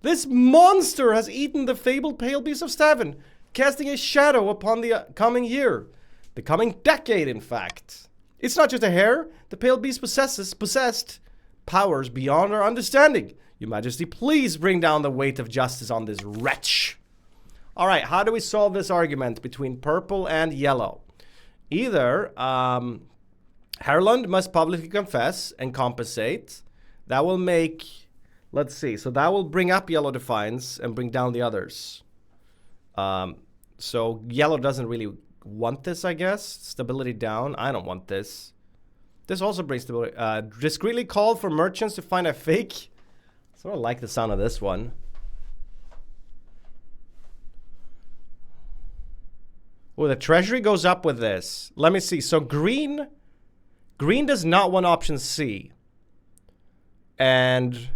This monster has eaten the fabled pale beast of Staven, casting a shadow upon the coming year. The coming decade, in fact. It's not just a hare. The pale beast possessed powers beyond our understanding. Your Majesty, please bring down the weight of justice on this wretch. All right, how do we solve this argument between purple and yellow? Either Herlund must publicly confess and compensate. That will make, let's see, so that will bring up yellow defiance and bring down the others. So yellow doesn't really want this, I guess. Stability down. I don't want this. This also brings stability. Discreetly call for merchants to find a fake. Sort of like the sound of this one. Oh, the treasury goes up with this. Let me see. So green does not want option C. And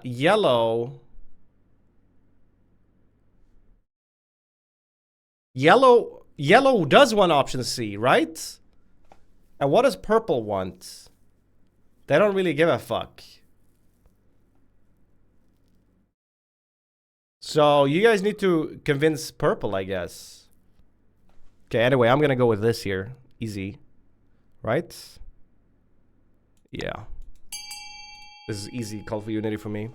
yellow Yellow does want option C, right? And what does purple want? They don't really give a fuck. So you guys need to convince purple, I guess. Okay, anyway, I'm gonna go with this here. Easy. Right? Yeah. This is easy call for unity for me.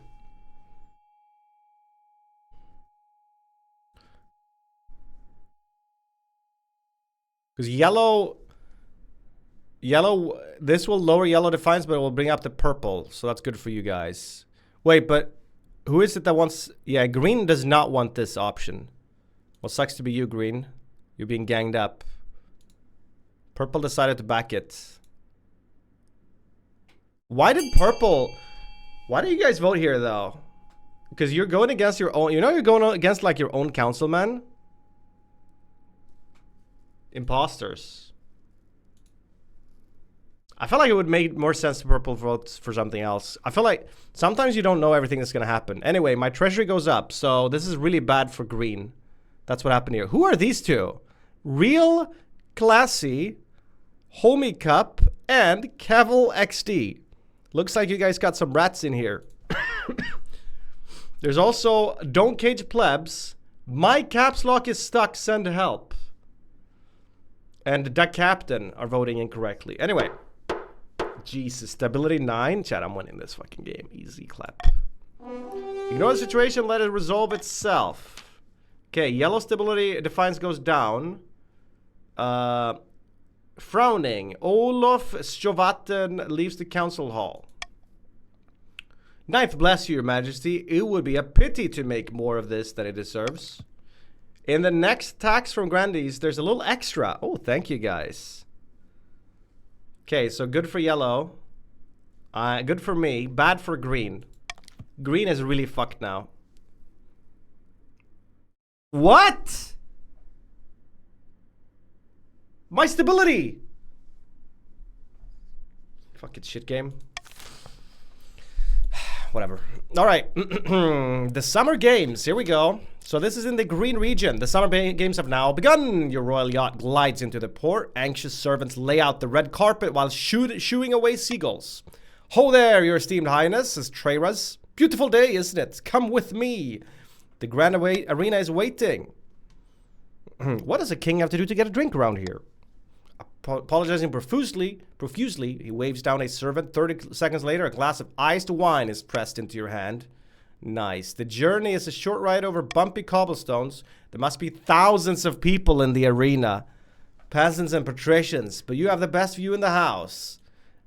Because yellow, this will lower yellow defiance, but it will bring up the purple. So that's good for you guys. Wait, but who is it that wants... Yeah, green does not want this option. Well, sucks to be you, green. You're being ganged up. Purple decided to back it. Why did purple... Why do you guys vote here, though? Because you're going against your own... You know you're going against, like, your own councilman? Imposters. I feel like it would make more sense to purple vote for something else. I feel like sometimes you don't know everything that's going to happen. Anyway, my treasury goes up, so this is really bad for green. That's what happened here. Who are these two? Real, Classy, Homie Cup, and Cavill XD. Looks like you guys got some rats in here. There's also Don't Cage Plebs. My caps lock is stuck, send help. And the captain are voting incorrectly. Anyway. Jesus, stability 9. Chat, I'm winning this fucking game. Easy clap. Ignore the situation, let it resolve itself. Okay, yellow stability defiance goes down. Frowning. Olof Stjovatten leaves the council hall. Ninth, bless you, your majesty. It would be a pity to make more of this than it deserves. In the next tax from Grandies, there's a little extra. Oh, thank you, guys. Okay, so good for yellow. Good for me. Bad for green. Green is really fucked now. What? My stability! Fucking shit game. Whatever. Alright. The summer games. Here we go. So this is in the green region. The summer games have now begun. Your royal yacht glides into the port. Anxious servants lay out the red carpet while shooing away seagulls. Ho there, your esteemed highness, says Treyras. Beautiful day, isn't it? Come with me. The grand arena is waiting. What does a king have to do to get a drink around here? Apologizing profusely, he waves down a servant. 30 seconds later, a glass of iced wine is pressed into your hand. Nice. The journey is a short ride over bumpy cobblestones. There must be thousands of people in the arena. Peasants and patricians, but you have the best view in the house.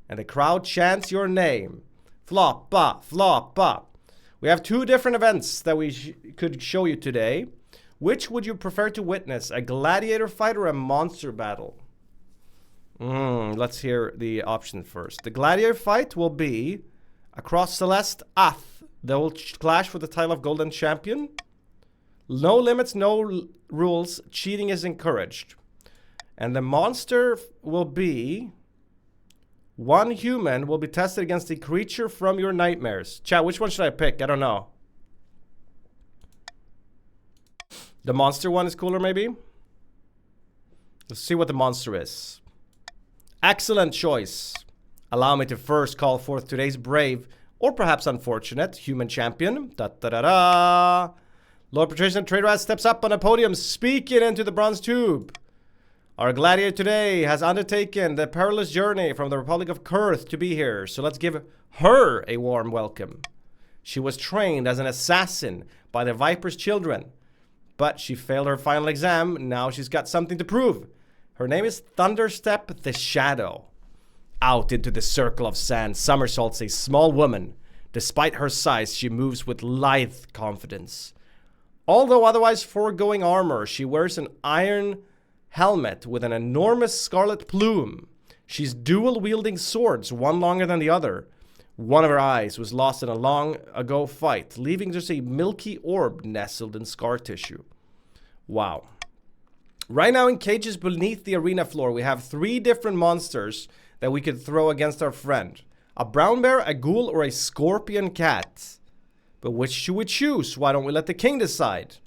And the crowd chants your name. Floppa, floppa. We have two different events that we could show you today. Which would you prefer to witness? A gladiator fight or a monster battle? Let's hear the option first. The gladiator fight will be across Celeste Ath. They will clash for the title of Golden Champion. No limits, no rules. Cheating is encouraged. And the monster will be... One human will be tested against a creature from your nightmares. Chat, which one should I pick? I don't know. The monster one is cooler, maybe? Let's see what the monster is. Excellent choice. Allow me to first call forth today's brave, or perhaps unfortunate, human champion. Da-da-da-da. Lord Patrician Treyras steps up on a podium, speaking into the bronze tube. Our gladiator today has undertaken the perilous journey from the Republic of Kurth to be here, so let's give her a warm welcome. She was trained as an assassin by the Viper's children, but she failed her final exam. Now she's got something to prove. Her name is Thunderstep the Shadow. Out into the circle of sand somersaults a small woman. Despite her size, she moves with lithe confidence. Although otherwise foregoing armor, she wears an iron helmet with an enormous scarlet plume. She's dual-wielding swords, one longer than the other. One of her eyes was lost in a long-ago fight, leaving just a milky orb nestled in scar tissue. Wow. Right now in cages beneath the arena floor, we have 3 different monsters that we could throw against our friend. A brown bear, a ghoul, or a scorpion cat. But which should we choose? Why don't we let the king decide?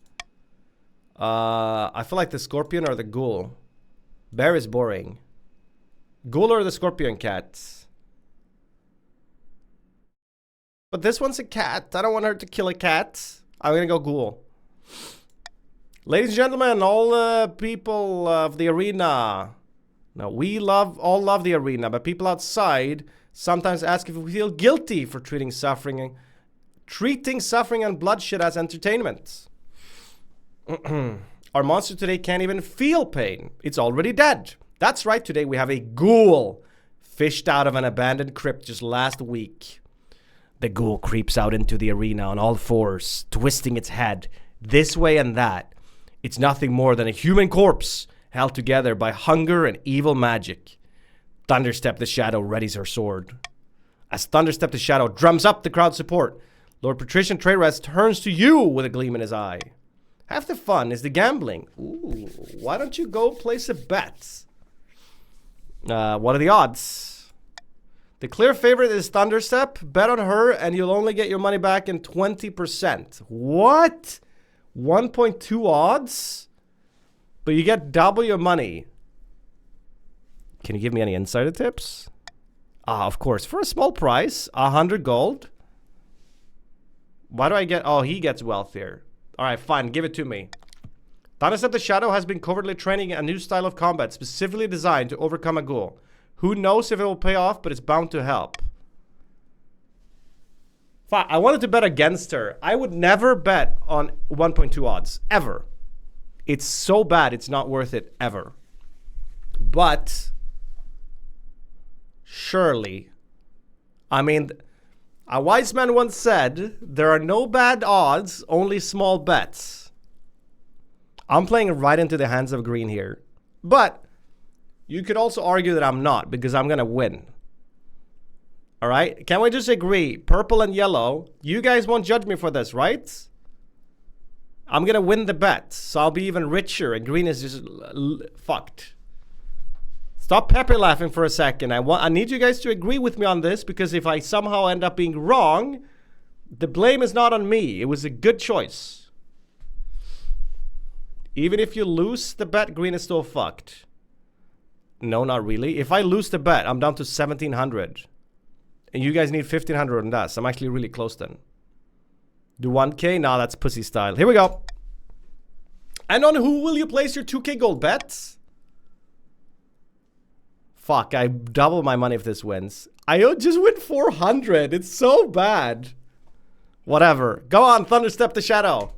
I feel like the scorpion or the ghoul. Bear is boring. Ghoul or the scorpion cat? But this one's a cat. I don't want her to kill a cat. I'm gonna go ghoul. Ladies and gentlemen, all people of the arena. Now, we all love the arena, but people outside sometimes ask if we feel guilty for treating suffering and bloodshed as entertainment. Our monster today can't even feel pain. It's already dead. That's right, today we have a ghoul fished out of an abandoned crypt just last week. The ghoul creeps out into the arena on all fours, twisting its head this way and that. It's nothing more than a human corpse held together by hunger and evil magic. Thunderstep the Shadow readies her sword. As Thunderstep the Shadow drums up the crowd support, Lord Patrician Treyarch turns to you with a gleam in his eye. Half the fun is the gambling. Ooh, why don't you go place a bet? What are the odds? The clear favorite is Thunderstep. Bet on her and you'll only get your money back in 20%. What? 1.2 odds? But you get double your money. Can you give me any insider tips? Ah, of course. For a small price, 100 gold. Why do I get... Oh, he gets wealthier. Alright, fine. Give it to me. Thunderstep the Shadow has been covertly training a new style of combat specifically designed to overcome a ghoul. Who knows if it will pay off, but it's bound to help. Fine. I wanted to bet against her. I would never bet on 1.2 odds. Ever. It's so bad, it's not worth it. Ever. But... surely. I mean... a wise man once said, there are no bad odds, only small bets. I'm playing right into the hands of green here. But, you could also argue that I'm not, because I'm gonna win. Alright? Can we just agree, purple and yellow, you guys won't judge me for this, right? I'm gonna win the bet, so I'll be even richer, and green is just fucked. Stop pepper laughing for a second. I need you guys to agree with me on this, because if I somehow end up being wrong, the blame is not on me. It was a good choice. Even if you lose the bet, green is still fucked. No, not really. If I lose the bet, I'm down to 1,700. And you guys need 1,500 on that. So I'm actually really close then. Do 1k? Nah, that's pussy style. Here we go. And on who will you place your 2k gold bets? Fuck, I double my money if this wins. I just win 400. It's so bad. Whatever. Go on, Thunderstep the Shadow.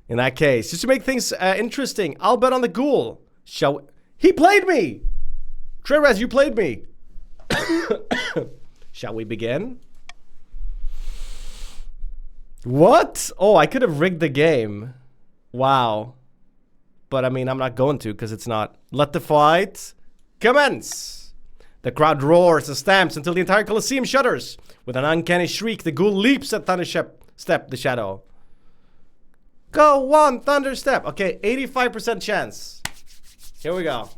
In that case, just to make things interesting, I'll bet on the ghoul. Shall we? He played me! Treyarch, you played me. Shall we begin? What? Oh, I could have rigged the game. Wow. But I mean, I'm not going to because it's not. Let the fight commence. The crowd roars and stamps until the entire Colosseum shudders. With an uncanny shriek, the ghoul leaps at Thunderstep the Shadow. Go on, Thunderstep. Okay, 85% chance. Here we go.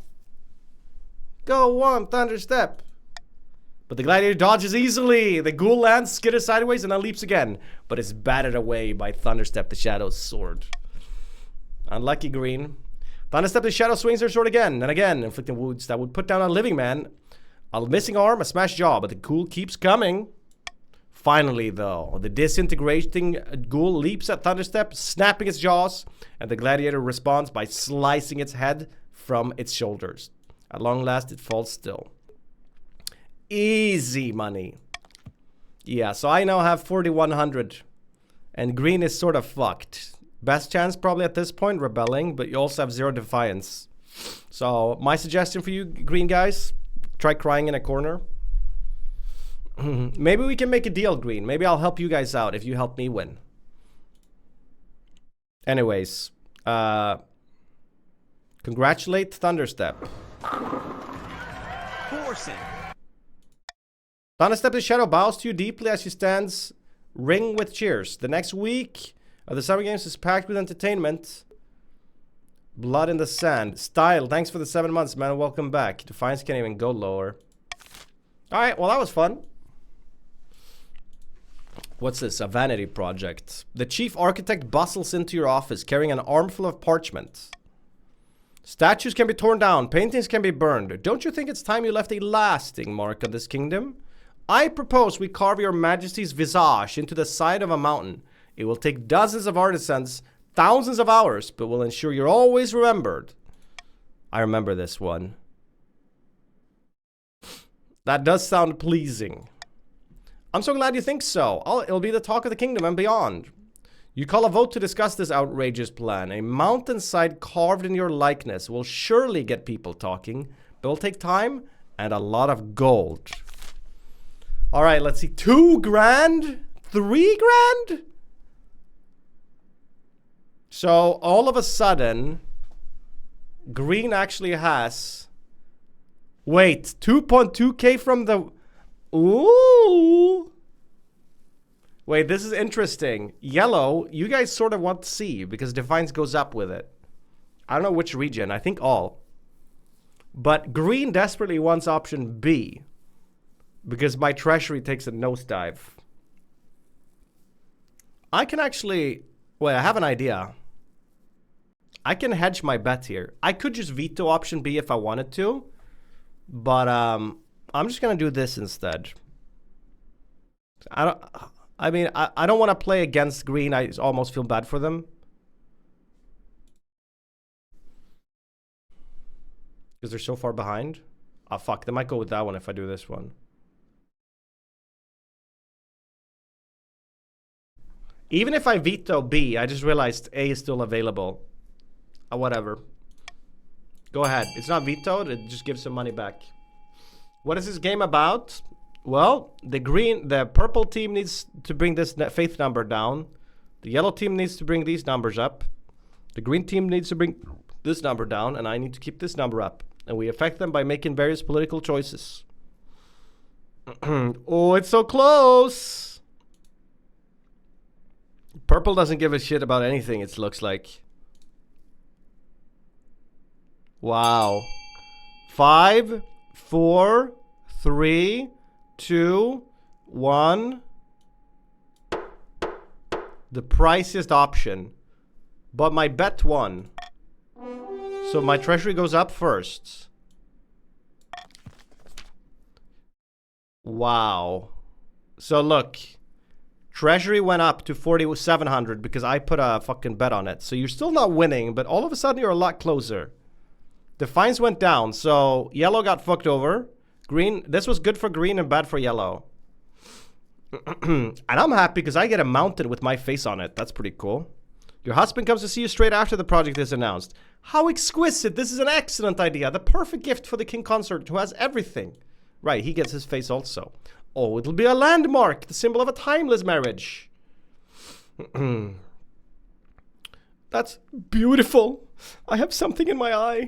Go on, Thunderstep. But the gladiator dodges easily. The ghoul lands, skitters sideways, and then leaps again. But is battered away by Thunderstep the Shadow's sword. Unlucky green. Thunderstep the Shadow swings her sword again and again, inflicting wounds that would put down a living man. A missing arm, a smashed jaw, but the ghoul keeps coming. Finally, though, the disintegrating ghoul leaps at Thunderstep, snapping its jaws, and the gladiator responds by slicing its head from its shoulders. At long last, it falls still. Easy money. Yeah, so I now have 4,100. And green is sort of fucked. Best chance probably at this point, rebelling, but you also have 0 defiance. So my suggestion for you, green guys, try crying in a corner. Maybe we can make a deal, green. Maybe I'll help you guys out if you help me win. Anyways, congratulate Thunderstep. Forcing. Thunderstep the Shadow bows to you deeply as she stands, ring with cheers. The next week of the Summer Games is packed with entertainment. Blood in the sand. Style, thanks for the 7 months, man. Welcome back. Defiance can't even go lower. Alright, well that was fun. What's this? A vanity project. The chief architect bustles into your office carrying an armful of parchment. Statues can be torn down, paintings can be burned. Don't you think it's time you left a lasting mark on this kingdom? I propose we carve your majesty's visage into the side of a mountain. It will take dozens of artisans, thousands of hours, but will ensure you're always remembered. I remember this one. That does sound pleasing. I'm so glad you think so. It'll be the talk of the kingdom and beyond. You call a vote to discuss this outrageous plan. A mountainside carved in your likeness will surely get people talking, but it'll take time and a lot of gold. All right, let's see. 2 grand? 3 grand? So all of a sudden, green actually has... Wait, 2.2k from the... Ooh. Wait, this is interesting. Yellow, you guys sort of want C because Defiance goes up with it. I don't know which region. I think all. But green desperately wants option B because my treasury takes a nosedive. I can actually... Wait, I have an idea. I can hedge my bet here. I could just veto option B if I wanted to. But I'm just going to do this instead. I don't want to play against green. I almost feel bad for them. Because they're so far behind. Oh, fuck. They might go with that one if I do this one. Even if I veto B, I just realized A is still available. Whatever. Go ahead. It's not vetoed. It just gives some money back. What is this game about? Well, the purple team needs to bring this faith number down. The yellow team needs to bring these numbers up. The green team needs to bring this number down, and I need to keep this number up. And we affect them by making various political choices. Oh, it's so close! Purple doesn't give a shit about anything, it looks like. Wow. 5, 4, 3, 2, 1. The priciest option. But my bet won. So my treasury goes up first. Wow. So look. Treasury went up to 4,700 because I put a fucking bet on it. So you're still not winning, but all of a sudden you're a lot closer. The fines went down, so yellow got fucked over. Green, this was good for green and bad for yellow. And I'm happy because I get a mountain with my face on it. That's pretty cool. Your husband comes to see you straight after the project is announced. How exquisite. This is an excellent idea. The perfect gift for the king consort who has everything. Right, he gets his face also. Oh, it'll be a landmark, the symbol of a timeless marriage. That's beautiful. I have something in my eye.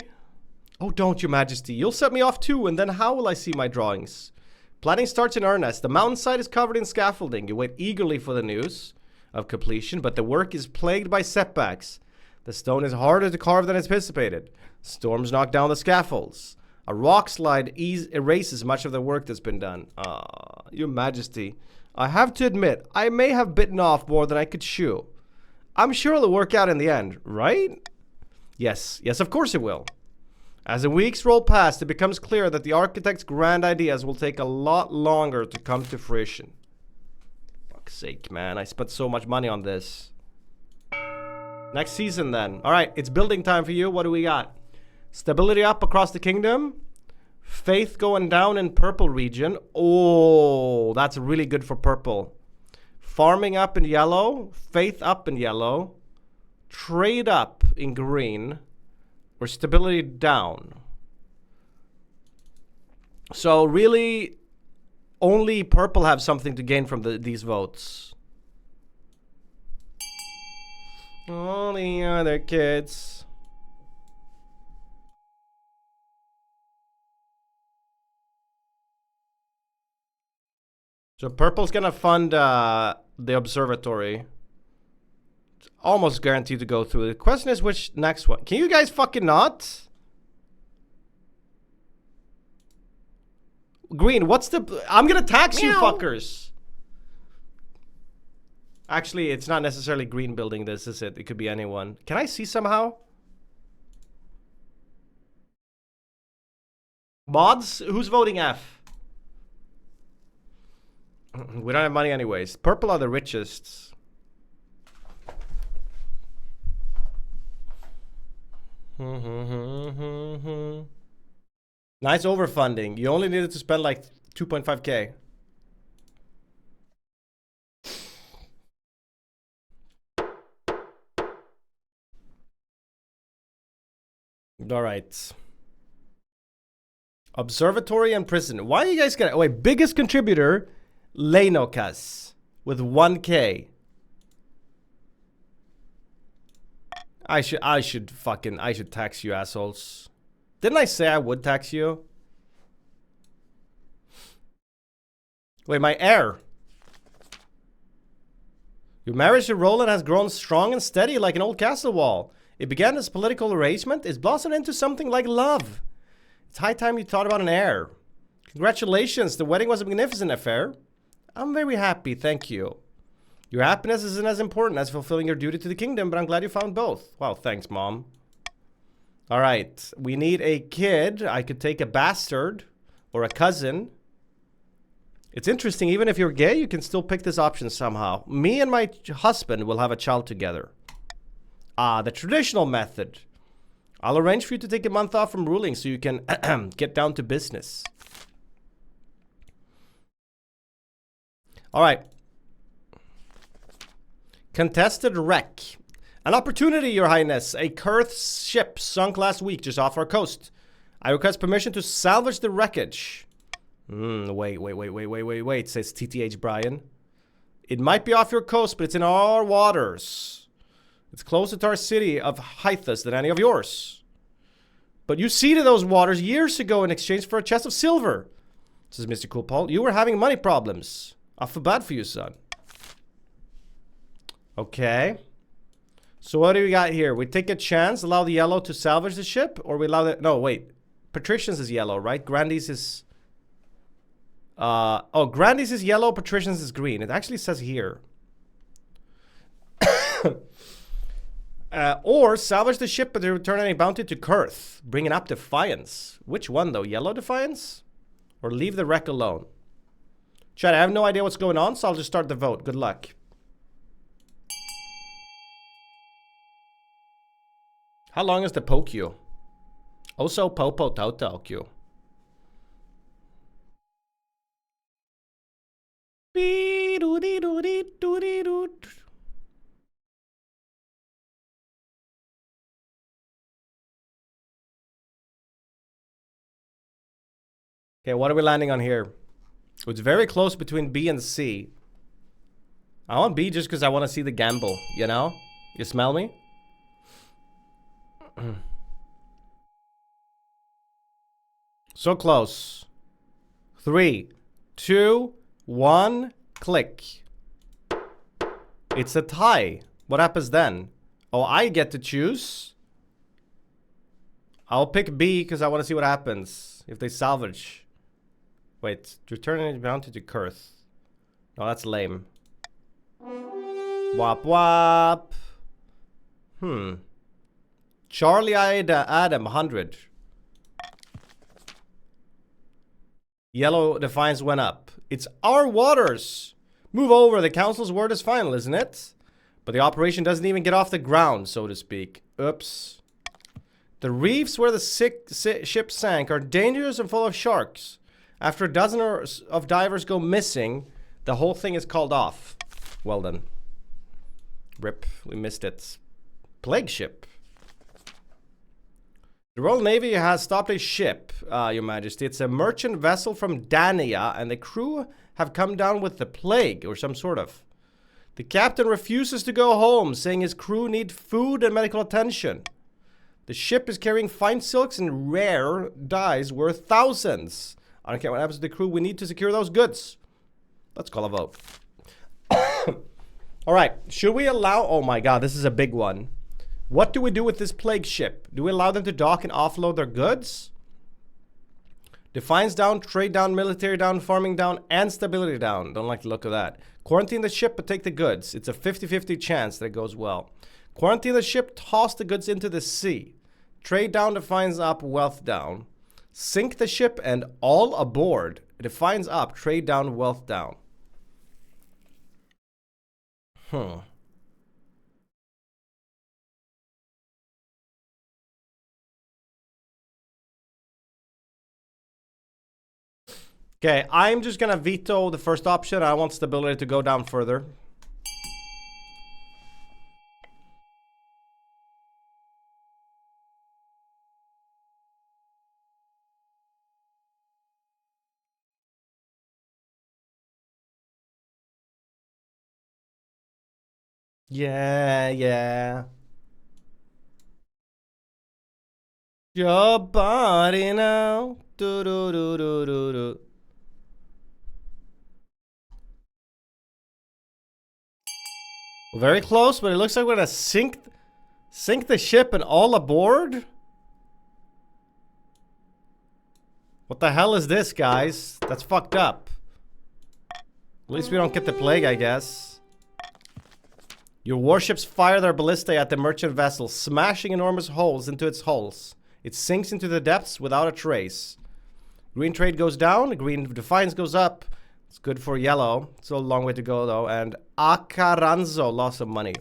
Oh, don't, your majesty. You'll set me off too, and then how will I see my drawings? Planning starts in earnest. The mountainside is covered in scaffolding. You wait eagerly for the news of completion, but the work is plagued by setbacks. The stone is harder to carve than anticipated. Storms knock down the scaffolds. A rock slide erases much of the work that's been done. Ah, your majesty. I have to admit, I may have bitten off more than I could chew. I'm sure it'll work out in the end, right? Yes, of course it will. As the weeks roll past, it becomes clear that the architect's grand ideas will take a lot longer to come to fruition. Fuck's sake, man. I spent so much money on this. Next season, then. All right, it's building time for you. What do we got? Stability up across the kingdom. Faith going down in purple region. Oh, that's really good for purple. Farming up in yellow. Faith up in yellow. Trade up in green. Or stability down. So really, only purple have something to gain from these votes. All the other kids. So purple's gonna fund the observatory. Almost guaranteed to go through. The question is which next one. Can you guys fucking not? Green, what's the... I'm gonna tax you fuckers. Actually, it's not necessarily green building this, is it? It could be anyone. Can I see somehow? Mods? Who's voting F? We don't have money anyways. Purple are the richest. Nice overfunding. You only needed to spend like 2.5k. All right. Observatory and prison. Why are you guys getting... Oh, wait, biggest contributor, Leinokas, with 1k. I should tax you assholes. Didn't I say I would tax you? Wait, my heir. Your marriage to Roland has grown strong and steady like an old castle wall. It began as political arrangement. It's blossomed into something like love. It's high time you thought about an heir. Congratulations, the wedding was a magnificent affair. I'm very happy, thank you. Your happiness isn't as important as fulfilling your duty to the kingdom, but I'm glad you found both. Wow, thanks, Mom. Alright, we need a kid. I could take a bastard or a cousin. It's interesting, even if you're gay, you can still pick this option somehow. Me and my husband will have a child together. Ah, the traditional method. I'll arrange for you to take a month off from ruling so you can get down to business. Alright. Contested wreck. An opportunity, Your Highness. A Kurth ship sunk last week just off our coast. I request permission to salvage the wreckage. Wait, says TTH Brian. It might be off your coast, but it's in our waters. It's closer to our city of Hythus than any of yours. But you ceded those waters years ago in exchange for a chest of silver, says Mr. Cool Paul. You were having money problems. I feel bad for you, son. Okay. So what do we got here? We take a chance, allow the yellow to salvage the ship, or we allow the... No, wait. Patricians is yellow, right? Grandees is... oh, Grandees is yellow, Patricians is green. It actually says here. Or salvage the ship but return any bounty to Kurth, bringing up Defiance. Which one, though? Yellow Defiance? Or leave the wreck alone? Chat, I have no idea what's going on, so I'll just start the vote. Good luck. How long is the Pokyo? Also Popo Totokyo. Okay, what are we landing on here? It's very close between B and C. I want B just because I want to see the gamble, you know? You smell me? So close. 3, 2, 1, click. It's a tie. What happens then? Oh, I get to choose. I'll pick B because I want to see what happens if they salvage. Wait, return any bounty to Kurth. No, that's lame. Wop wop. Charlie Adam 100. Yellow Defiance went up. It's our waters. Move over. The council's word is final, isn't it? But the operation doesn't even get off the ground, so to speak. Oops. The reefs where the ship sank are dangerous and full of sharks. After a dozen of divers go missing, the whole thing is called off. Well done. Rip, we missed it. Plague ship. The Royal Navy has stopped a ship, Your Majesty. It's a merchant vessel from Dania, and the crew have come down with the plague, or some sort of. The captain refuses to go home, saying his crew need food and medical attention. The ship is carrying fine silks and rare dyes worth thousands. I don't care what happens to the crew. We need to secure those goods. Let's call a vote. All right. Should we allow... Oh, my God. This is a big one. What do we do with this plague ship? Do we allow them to dock and offload their goods? Defiance down, trade down, military down, farming down, and stability down. Don't like the look of that. Quarantine the ship, but take the goods. It's a 50-50 chance that it goes well. Quarantine the ship, toss the goods into the sea. Trade down, defiance up, wealth down. Sink the ship and all aboard. Defiance up, trade down, wealth down. Okay, I'm just gonna veto the first option. I want stability to go down further. Yeah. Your body now. Do do do do do do. Very close, but it looks like we're gonna sink the ship and all aboard. What the hell is this, guys? That's fucked up. At least we don't get the plague, I guess. Your warships fire their ballistae at the merchant vessel, smashing enormous holes into its hulls. It sinks into the depths without a trace. Green trade goes down, green defiance goes up. It's good for yellow. It's a long way to go, though. And Acaranzo lost some money.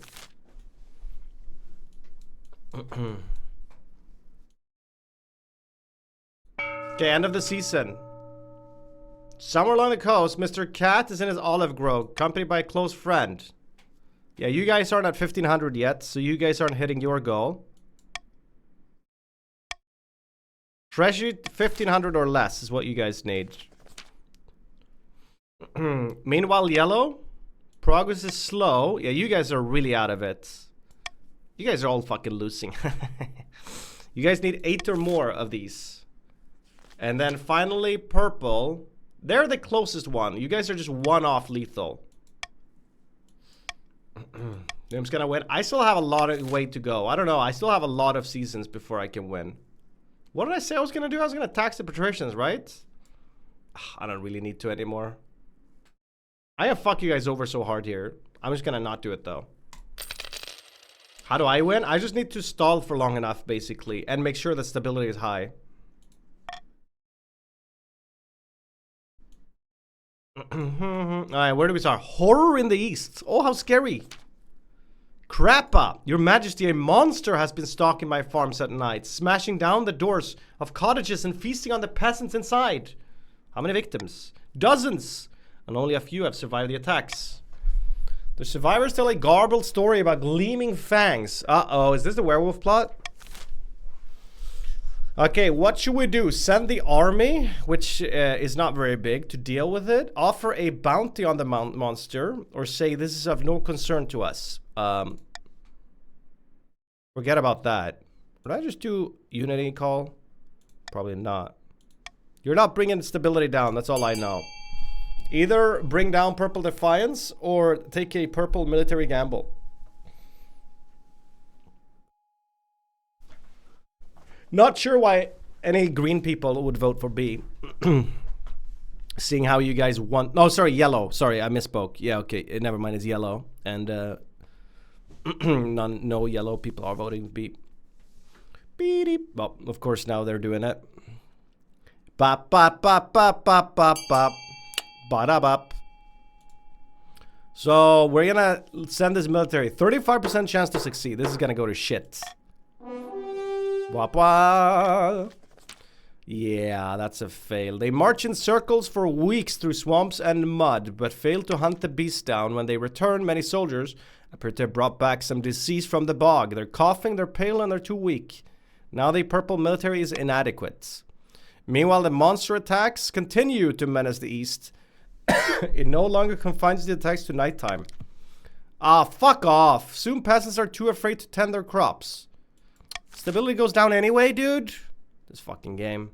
Okay, end of the season. Somewhere along the coast, Mr. Cat is in his olive grove, accompanied by a close friend. Yeah, you guys aren't at 1500 yet, so you guys aren't hitting your goal. Treasury 1500 or less is what you guys need. Meanwhile, yellow, progress is slow. Yeah, you guys are really out of it. You guys are all fucking losing. You guys need 8 or more of these. And then finally, purple. They're the closest one. You guys are just one off lethal. Nymn's gonna win. I still have a lot of way to go. I don't know. I still have a lot of seasons before I can win. What did I say I was gonna do? I was gonna tax the patricians, right? I don't really need to anymore. I have fucked you guys over so hard here. I'm just gonna not do it though. How do I win? I just need to stall for long enough, basically, and make sure that stability is high. Alright, where do we start? Horror in the East. Oh, how scary. Crappa, your majesty, a monster has been stalking my farms at night, smashing down the doors of cottages and feasting on the peasants inside. How many victims? Dozens, and only a few have survived the attacks. The survivors tell a garbled story about gleaming fangs. Uh-oh, is this the werewolf plot? Okay, what should we do? Send the army, which is not very big, to deal with it? Offer a bounty on the monster? Or say this is of no concern to us? Forget about that. Would I just do unity call? Probably not. You're not bringing stability down, that's all I know. Either bring down purple defiance or take a purple military gamble. Not sure why any green people would vote for B. Seeing how you guys want... Oh, sorry, yellow. Sorry, I misspoke. Yeah, okay. Never mind, it's yellow. And no yellow people are voting B. Beep. Well, of course, now they're doing it. Bop, bop, bop, bop, bop, bop, bop. Ba-da-bop. So, we're gonna send this military. 35% chance to succeed. This is gonna go to shit. Wah, wah. Yeah, that's a fail. They march in circles for weeks through swamps and mud, but fail to hunt the beast down. When they return, many soldiers appear to have brought back some disease from the bog. They're coughing, they're pale, and they're too weak. Now the purple military is inadequate. Meanwhile, the monster attacks continue to menace the east. It no longer confines the attacks to nighttime. Ah, fuck off. Soon peasants are too afraid to tend their crops. Stability goes down anyway, dude. This fucking game.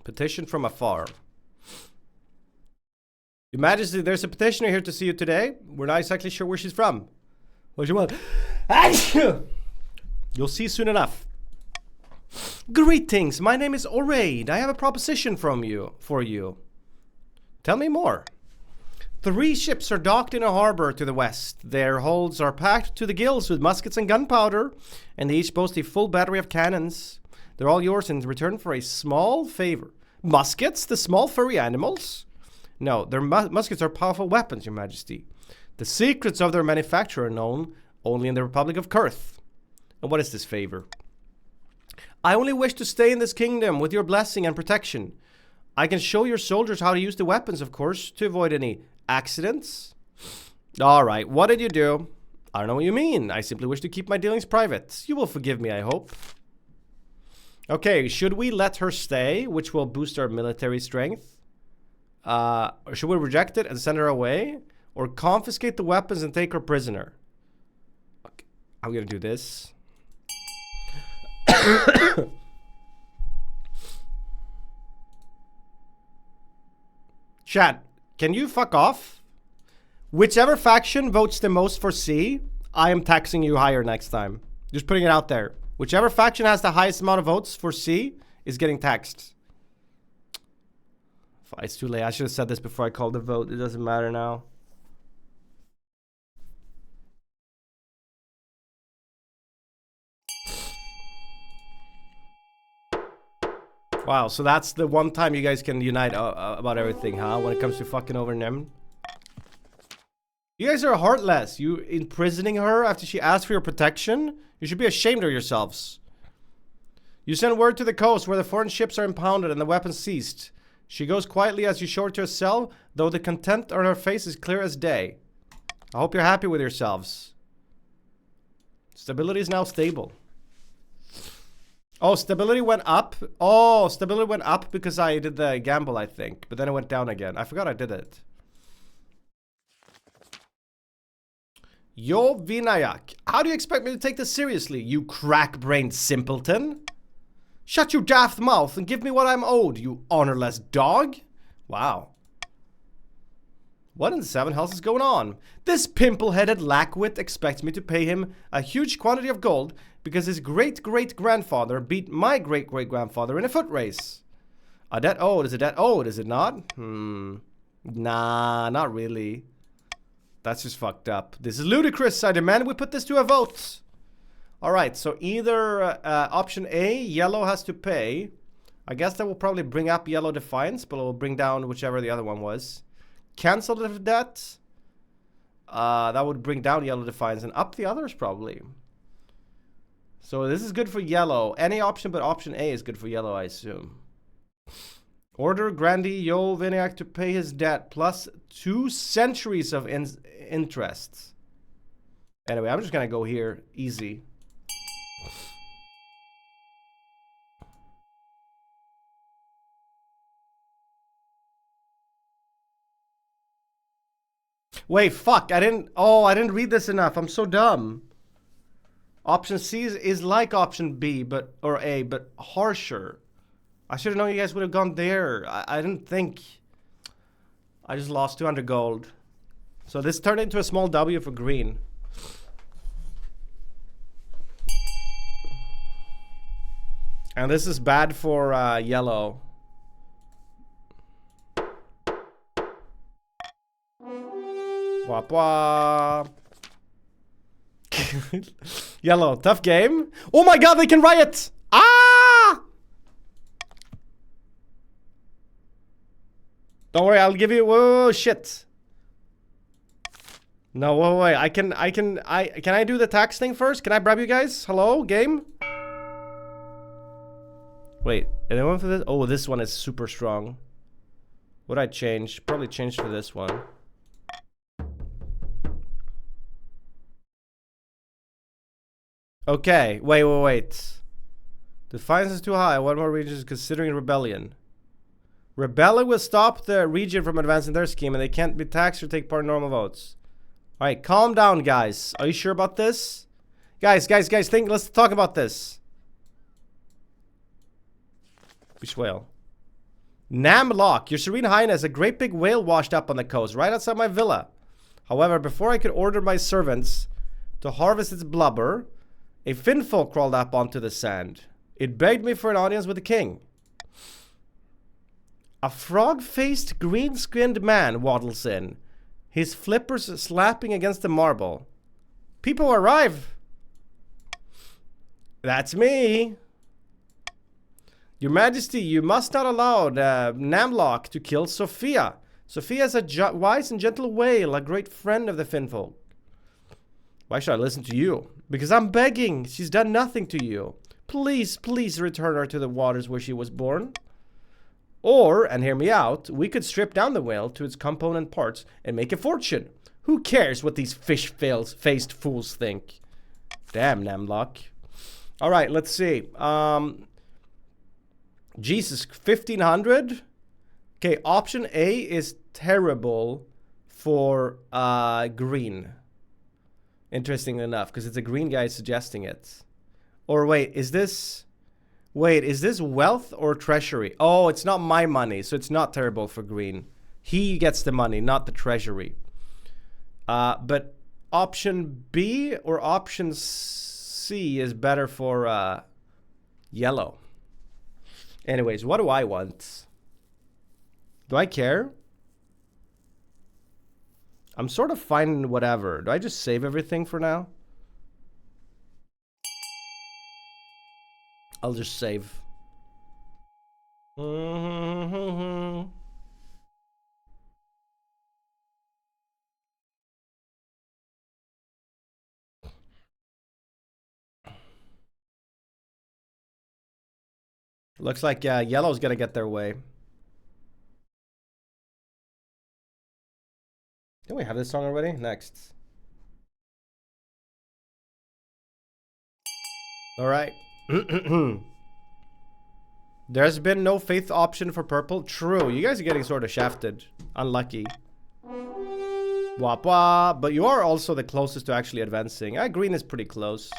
Petition from afar. Your Majesty, there's a petitioner here to see you today. We're not exactly sure where she's from. What do you want? You'll see soon enough. Greetings, my name is Oraid. I have a proposition for you. Tell me more. 3 ships are docked in a harbor to the west. Their holds are packed to the gills with muskets and gunpowder, and they each boast a full battery of cannons. They're all yours in return for a small favor. Muskets? The small furry animals? No, their muskets are powerful weapons, your majesty. The secrets of their manufacture are known only in the Republic of Kurth. And what is this favor? I only wish to stay in this kingdom with your blessing and protection. I can show your soldiers how to use the weapons, of course, to avoid any accidents. Alright, what did you do? I don't know what you mean. I simply wish to keep my dealings private. You will forgive me, I hope. Okay, should we let her stay, which will boost our military strength? Or should we reject it and send her away? Or confiscate the weapons and take her prisoner? Okay, I'm gonna do this. Chat, can you fuck off? Whichever faction votes the most for C, I am taxing you higher next time. Just putting it out there. Whichever faction has the highest amount of votes for C is getting taxed. It's too late. I should have said this before I called the vote. It doesn't matter now. Wow, so that's the one time you guys can unite about everything, huh? When it comes to fucking over Nymn. You guys are heartless. You imprisoning her after she asked for your protection? You should be ashamed of yourselves. You send word to the coast where the foreign ships are impounded and the weapons seized. She goes quietly as you show her to a cell, though the content on her face is clear as day. I hope you're happy with yourselves. Stability is now stable. Oh, stability went up. Oh, stability went up because I did the gamble, I think. But then it went down again. I forgot I did it. Yo, Vinayak. How do you expect me to take this seriously, you crack-brained simpleton? Shut your daft mouth and give me what I'm owed, you honorless dog. Wow. What in the 7 hells is going on? This pimple-headed lackwit expects me to pay him a huge quantity of gold because his great-great-grandfather beat my great-great-grandfather in a foot race. A debt owed. Is a debt owed, is it not? Nah, not really. That's just fucked up. This is ludicrous. I demand we put this to a vote. Alright, so either option A, yellow has to pay. I guess that will probably bring up yellow defiance, but it will bring down whichever the other one was. Cancel the debt. That would bring down yellow defiance and up the others probably. So this is good for yellow. Any option but option A is good for yellow, I assume. Order Grandi Yo Viniak to pay his debt plus 2 centuries of interest. Anyway, I'm just gonna go here. Easy. Wait, fuck, I didn't read this enough. I'm so dumb. Option C is like option B, but, or A, but harsher. I should have known you guys would have gone there. I didn't think. I just lost 200 gold. So this turned into a small W for green. And this is bad for yellow. Wap wap. Yellow, tough game. Oh my god, they can riot! Ah! Don't worry, I'll give you. Whoa, shit. No, wait. Can I do the tax thing first? Can I bribe you guys? Hello, game? Wait, anyone for this? Oh, this one is super strong. What'd I change? Probably change for this one. Okay, wait. Defiance is too high. One more region is considering rebellion. Rebellion will stop the region from advancing their scheme and they can't be taxed or take part in normal votes. Alright, calm down, guys. Are you sure about this? Guys, think, let's talk about this. Which whale? Nam Lock, your Serene Highness, a great big whale washed up on the coast, right outside my villa. However, before I could order my servants to harvest its blubber, a finfolk crawled up onto the sand. It begged me for an audience with the king. A frog-faced, green-skinned man waddles in, his flippers slapping against the marble. People arrive! That's me! Your Majesty, you must not allow the Namlock to kill Sophia. Sophia is a wise and gentle whale, a great friend of the Finfolk. Why should I listen to you? Because I'm begging. She's done nothing to you. Please, please return her to the waters where she was born. Or, and hear me out, we could strip down the whale to its component parts and make a fortune. Who cares what these fish-faced fools think? Damn, Namlock. Alright, let's see. Jesus, 1500? Okay, option A is terrible for green. Interesting enough, because it's a green guy suggesting it. Or wait, is this wealth or treasury? Oh, it's not my money, so it's not terrible for green. He gets the money, not the treasury. But option B or option C is better for yellow. Anyways, what do I want? Do I care? I'm sort of fine whatever. Do I just save everything for now? I'll just save. Looks like yellow's gonna get their way. Don't we have this song already? Next. Alright. There's been no faith option for purple. True, you guys are getting sort of shafted. Unlucky. Wap wap. But you are also the closest to actually advancing. Green is pretty close.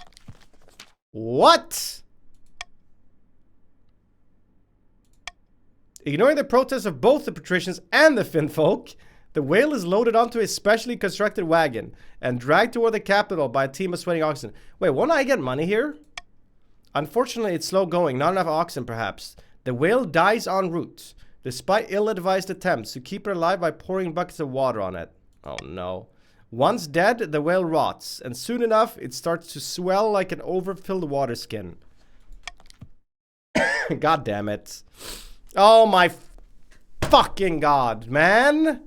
What? Ignoring the protests of both the patricians and the Finfolk, the whale is loaded onto a specially constructed wagon and dragged toward the capital by a team of sweating oxen. Wait, won't I get money here? Unfortunately, it's slow going. Not enough oxen, perhaps. The whale dies en route, despite ill-advised attempts to keep her alive by pouring buckets of water on it. Oh, no. Once dead, the whale rots, and soon enough, it starts to swell like an overfilled water skin. God damn it. Oh my fucking god, man.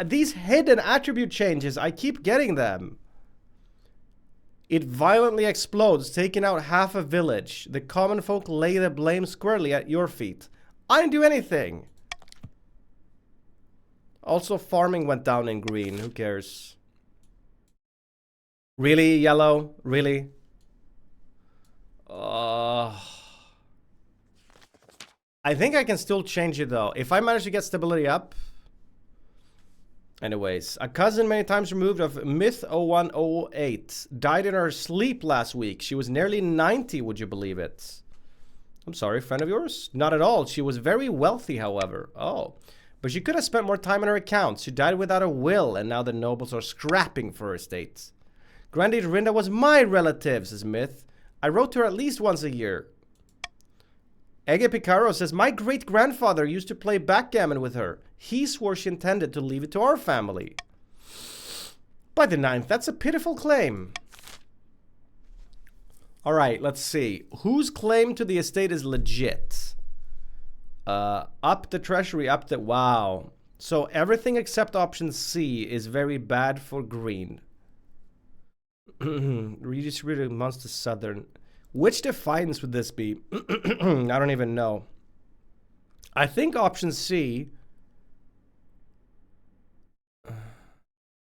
These hidden attribute changes, I keep getting them. It violently explodes, taking out half a village. The common folk lay the blame squarely at your feet. I didn't do anything. Also, farming went down in green. Who cares? Really, yellow? Really? I think I can still change it though. If I manage to get stability up. Anyways, a cousin many times removed of Myth 0108 died in her sleep last week. She was nearly 90, would you believe it? I'm sorry, friend of yours? Not at all. She was very wealthy, however. Oh. But she could have spent more time in her accounts. She died without a will, and now the nobles are scrapping for her estate. Grandy Rinda was my relative, says Myth. I wrote to her at least once a year. Ege Picaro says, my great-grandfather used to play backgammon with her. He swore she intended to leave it to our family. By the 9th, that's a pitiful claim. Alright, let's see. Whose claim to the estate is legit? Up the treasury, up the... Wow. So everything except option C is very bad for green. Redistributed amongst the southern... Which defiance would this be? I don't even know. I think option C.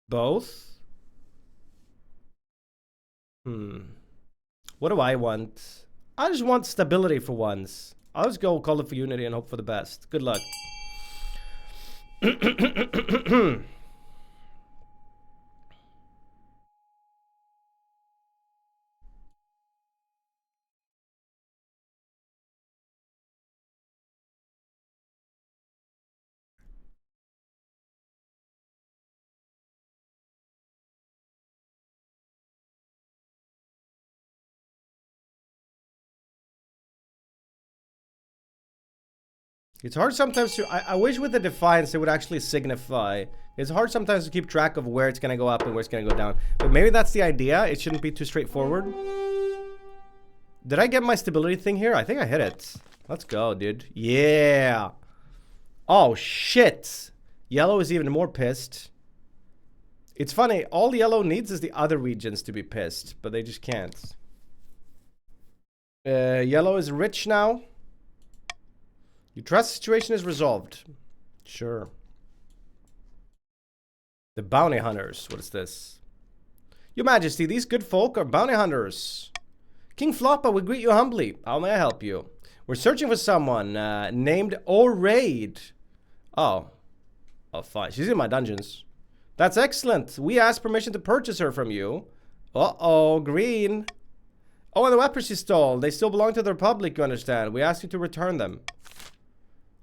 Both? What do I want? I just want stability for once. I'll just go call it for unity and hope for the best. Good luck. It's hard sometimes to... I wish with the Defiance it would actually signify. It's hard sometimes to keep track of where it's going to go up and where it's going to go down. But maybe that's the idea. It shouldn't be too straightforward. Did I get my stability thing here? I think I hit it. Let's go, dude. Yeah. Oh, shit. Yellow is even more pissed. It's funny. All yellow needs is the other regions to be pissed. But they just can't. Yellow is rich now. You trust the situation is resolved. Sure. The bounty hunters. What is this? Your Majesty, these good folk are bounty hunters. King Floppa will greet you humbly. How may I help you? We're searching for someone named Oraid. Oh. Oh, fine. She's in my dungeons. That's excellent. We asked permission to purchase her from you. Uh-oh, green. Oh, and the weapons she stole. They still belong to the Republic, you understand. We asked you to return them.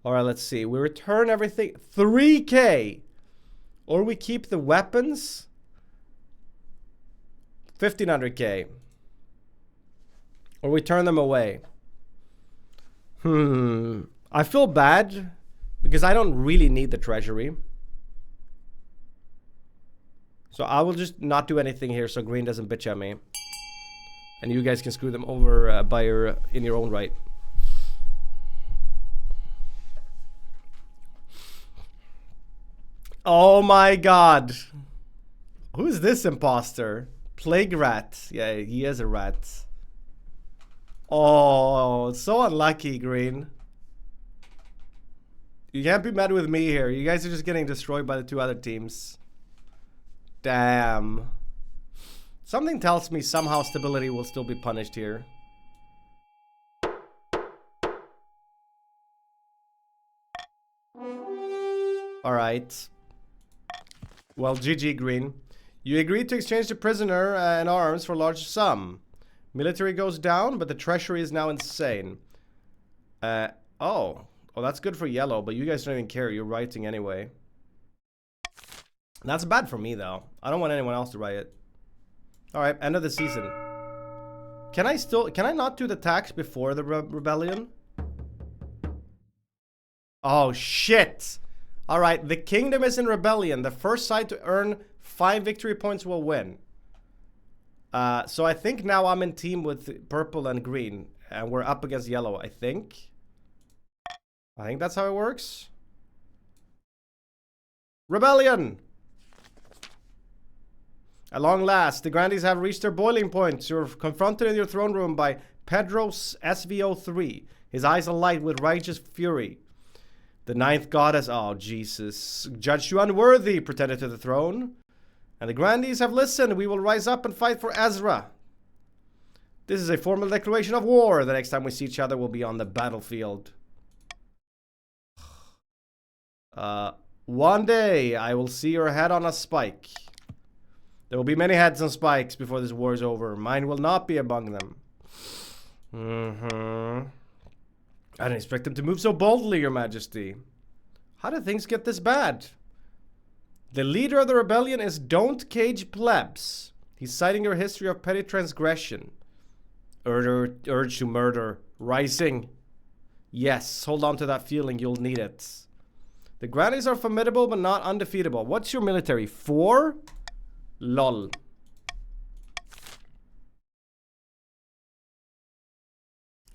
Alright, let's see. We return everything. 3K. Or we keep the weapons. 1500K. Or we turn them away. I feel bad. Because I don't really need the treasury. So I will just not do anything here so green doesn't bitch at me. And you guys can screw them over in your own right. Oh my god. Who is this imposter? Plague rat. Yeah, he is a rat. Oh, so unlucky, green. You can't be mad with me here. You guys are just getting destroyed by the two other teams. Damn. Something tells me somehow stability will still be punished here. Alright. Well, GG, green. You agreed to exchange the prisoner and arms for a large sum. Military goes down, but the treasury is now insane. Oh, that's good for yellow, but you guys don't even care. You're rioting anyway. That's bad for me, though. I don't want anyone else to riot. Alright, end of the season. Can I not do the tax before the rebellion? Oh, shit! Alright, the kingdom is in rebellion. The first side to earn 5 victory points will win. So I think now I'm in team with purple and green. And we're up against yellow, I think. I think that's how it works. Rebellion! At long last, the Grandies have reached their boiling point. You're confronted in your throne room by Pedro's SVO3. His eyes alight with righteous fury. The ninth goddess, oh Jesus, judged you unworthy, pretended to the throne. And the Grandies have listened. We will rise up and fight for Ezra. This is a formal declaration of war. The next time we see each other, we'll be on the battlefield. One day, I will see your head on a spike. There will be many heads on spikes before this war is over. Mine will not be among them. I didn't expect them to move so boldly, Your Majesty. How did things get this bad? The leader of the rebellion is Don't Cage Plebs. He's citing your history of petty transgression. Urge to murder. Rising. Yes, hold on to that feeling. You'll need it. The Grannies are formidable but not undefeatable. What's your military? 4? Lol.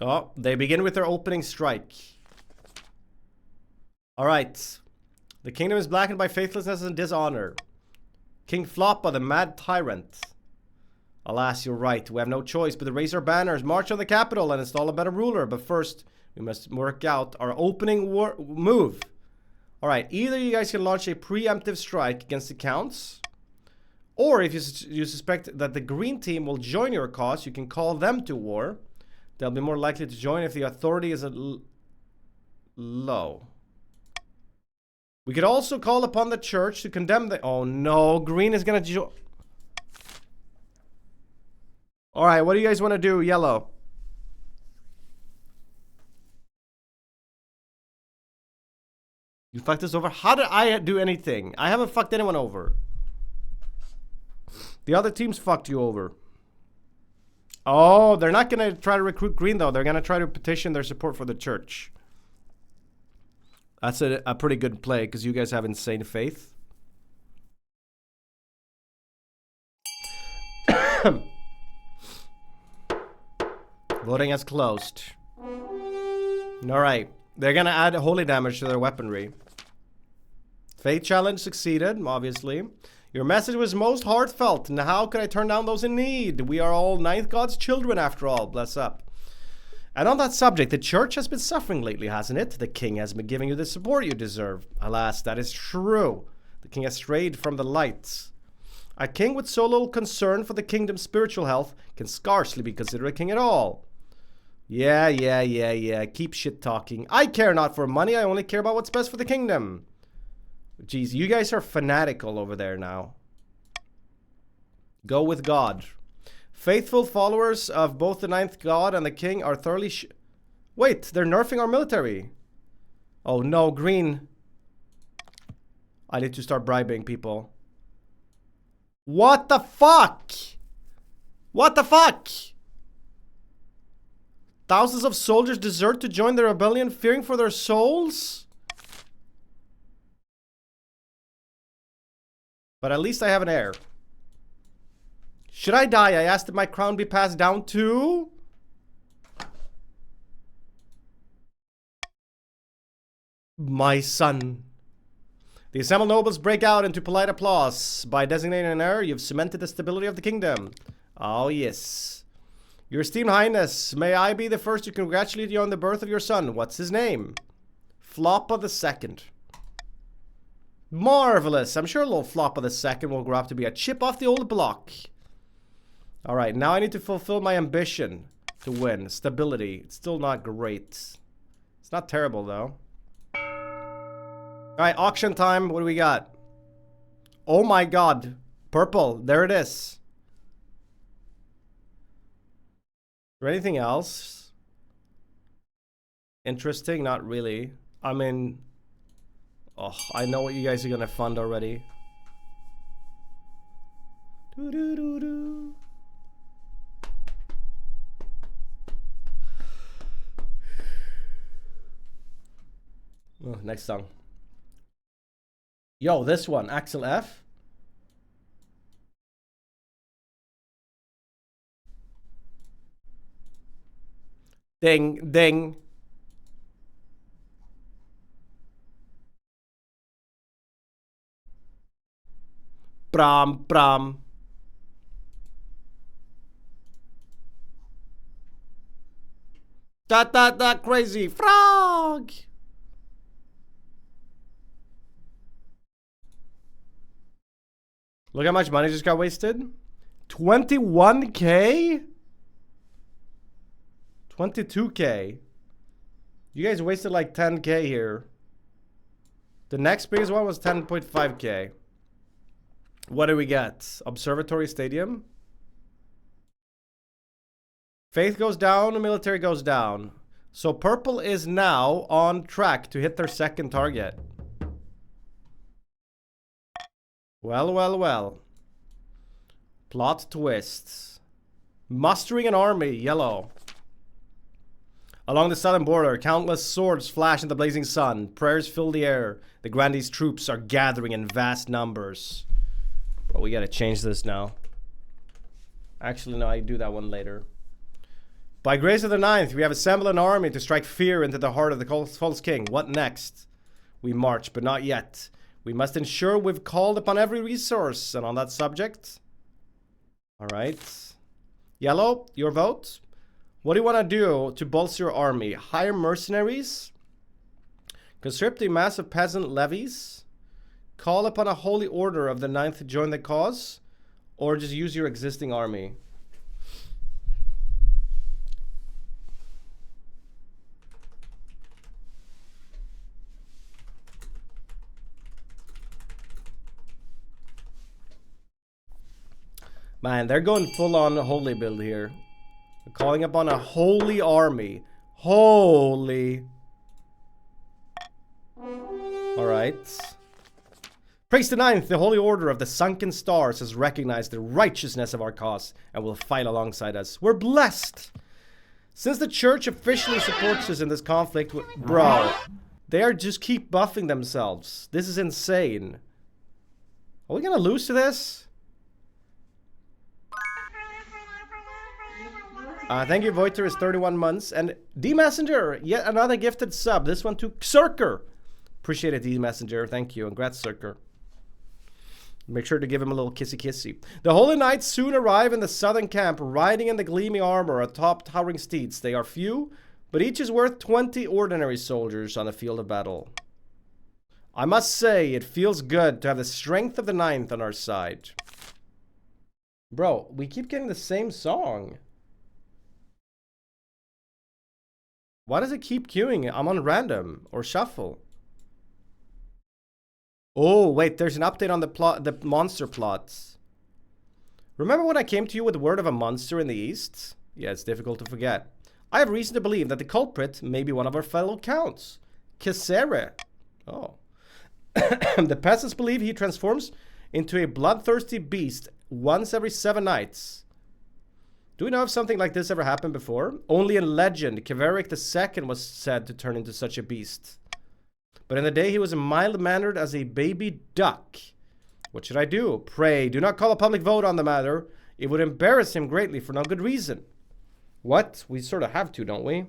Oh, they begin with their opening strike. Alright. The kingdom is blackened by faithlessness and dishonor. King Floppa, the mad tyrant. Alas, you're right. We have no choice but to raise our banners, march on the capital, and install a better ruler. But first, we must work out our opening move. Alright, either you guys can launch a preemptive strike against the counts. Or if you suspect that the green team will join your cause, you can call them to war. They'll be more likely to join if the authority is low. We could also call upon the church to condemn the... Oh no, green is gonna join... Alright, what do you guys want to do, yellow? You fucked us over? How did I do anything? I haven't fucked anyone over. The other teams fucked you over. Oh, they're not going to try to recruit green, though. They're going to try to petition their support for the church. That's a pretty good play because you guys have insane faith. Voting has closed. Alright. They're gonna add holy damage to their weaponry. Faith challenge succeeded, obviously. Your message was most heartfelt, and how could I turn down those in need? We are all ninth god's children after all. Bless up. And on that subject, the church has been suffering lately, hasn't it? The king has been giving you the support you deserve. Alas, that is true. The king has strayed from the light. A king with so little concern for the kingdom's spiritual health can scarcely be considered a king at all. Yeah. Keep shit talking. I care not for money. I only care about what's best for the kingdom. Jeez, you guys are fanatical over there now. Go with God. Faithful followers of both the ninth god and the king are thoroughly Wait, they're nerfing our military. Oh no, green. I need to start bribing people. What the fuck? What the fuck? Thousands of soldiers desert to join the rebellion, fearing for their souls? But at least I have an heir. Should I die? I asked that my crown be passed down to... my son. The assembled nobles break out into polite applause. By designating an heir, you've cemented the stability of the kingdom. Oh, yes. Your esteemed highness, may I be the first to congratulate you on the birth of your son. What's his name? Floppa the Second. Marvelous. I'm sure little Floppa the Second will grow up to be a chip off the old block. Alright, now I need to fulfill my ambition to win. Stability. It's still not great. It's not terrible, though. Alright, auction time. What do we got? Oh my god. Purple. There it is. Is there anything else? Interesting? Not really. I mean... oh, I know what you guys are gonna fund already. Doo-doo-doo-doo. Oh, next song. Yo, this one, Axel F. Ding, ding. Bram, bram. Da, crazy frog. Look how much money just got wasted. 21K? 22K. You guys wasted like 10K here. The next biggest one was 10.5K. What do we get? Observatory Stadium? Faith goes down, military goes down. So purple is now on track to hit their second target. Well. Plot twists. Mustering an army, yellow. Along the southern border, countless swords flash in the blazing sun. Prayers fill the air. The Grandee's troops are gathering in vast numbers. Bro, we gotta change this now. Actually, no, I do that one later. By grace of the ninth, we have assembled an army to strike fear into the heart of the false king. What next? We march, but not yet. We must ensure we've called upon every resource. And on that subject... alright. Yellow, your vote. What do you want to do to bolster your army? Hire mercenaries? Conscript a massive peasant levies? Call upon a holy order of the ninth to join the cause? Or just use your existing army? Man, they're going full on holy build here. They're calling upon a holy army. Holy. Alright. Praise the ninth, the holy order of the sunken stars has recognized the righteousness of our cause and will fight alongside us. We're blessed. Since the church officially supports us in this conflict, bro. They are just keep buffing themselves. This is insane. Are we gonna lose to this? Thank you, Voiter is 31 months. And D-Messenger, yet another gifted sub. This one to Circer. Appreciate it, D-Messenger. Thank you. And congrats, Circer. Make sure to give him a little kissy kissy. The Holy Knights soon arrive in the southern camp, riding in the gleaming armor atop towering steeds. They are few, but each is worth 20 ordinary soldiers on the field of battle. I must say, it feels good to have the strength of the 9th on our side. Bro, we keep getting the same song. Why does it keep queuing? I'm on random or shuffle. Oh, wait, there's an update on the monster plots. Remember when I came to you with word of a monster in the east? Yeah, it's difficult to forget. I have reason to believe that the culprit may be one of our fellow counts. Kisere. Oh. The peasants believe he transforms into a bloodthirsty beast once every 7 nights. Do we know if something like this ever happened before? Only in legend, Kiveric II was said to turn into such a beast. But in the day he was mild-mannered as a baby duck. What should I do? Pray, do not call a public vote on the matter. It would embarrass him greatly for no good reason. What? We sort of have to, don't we?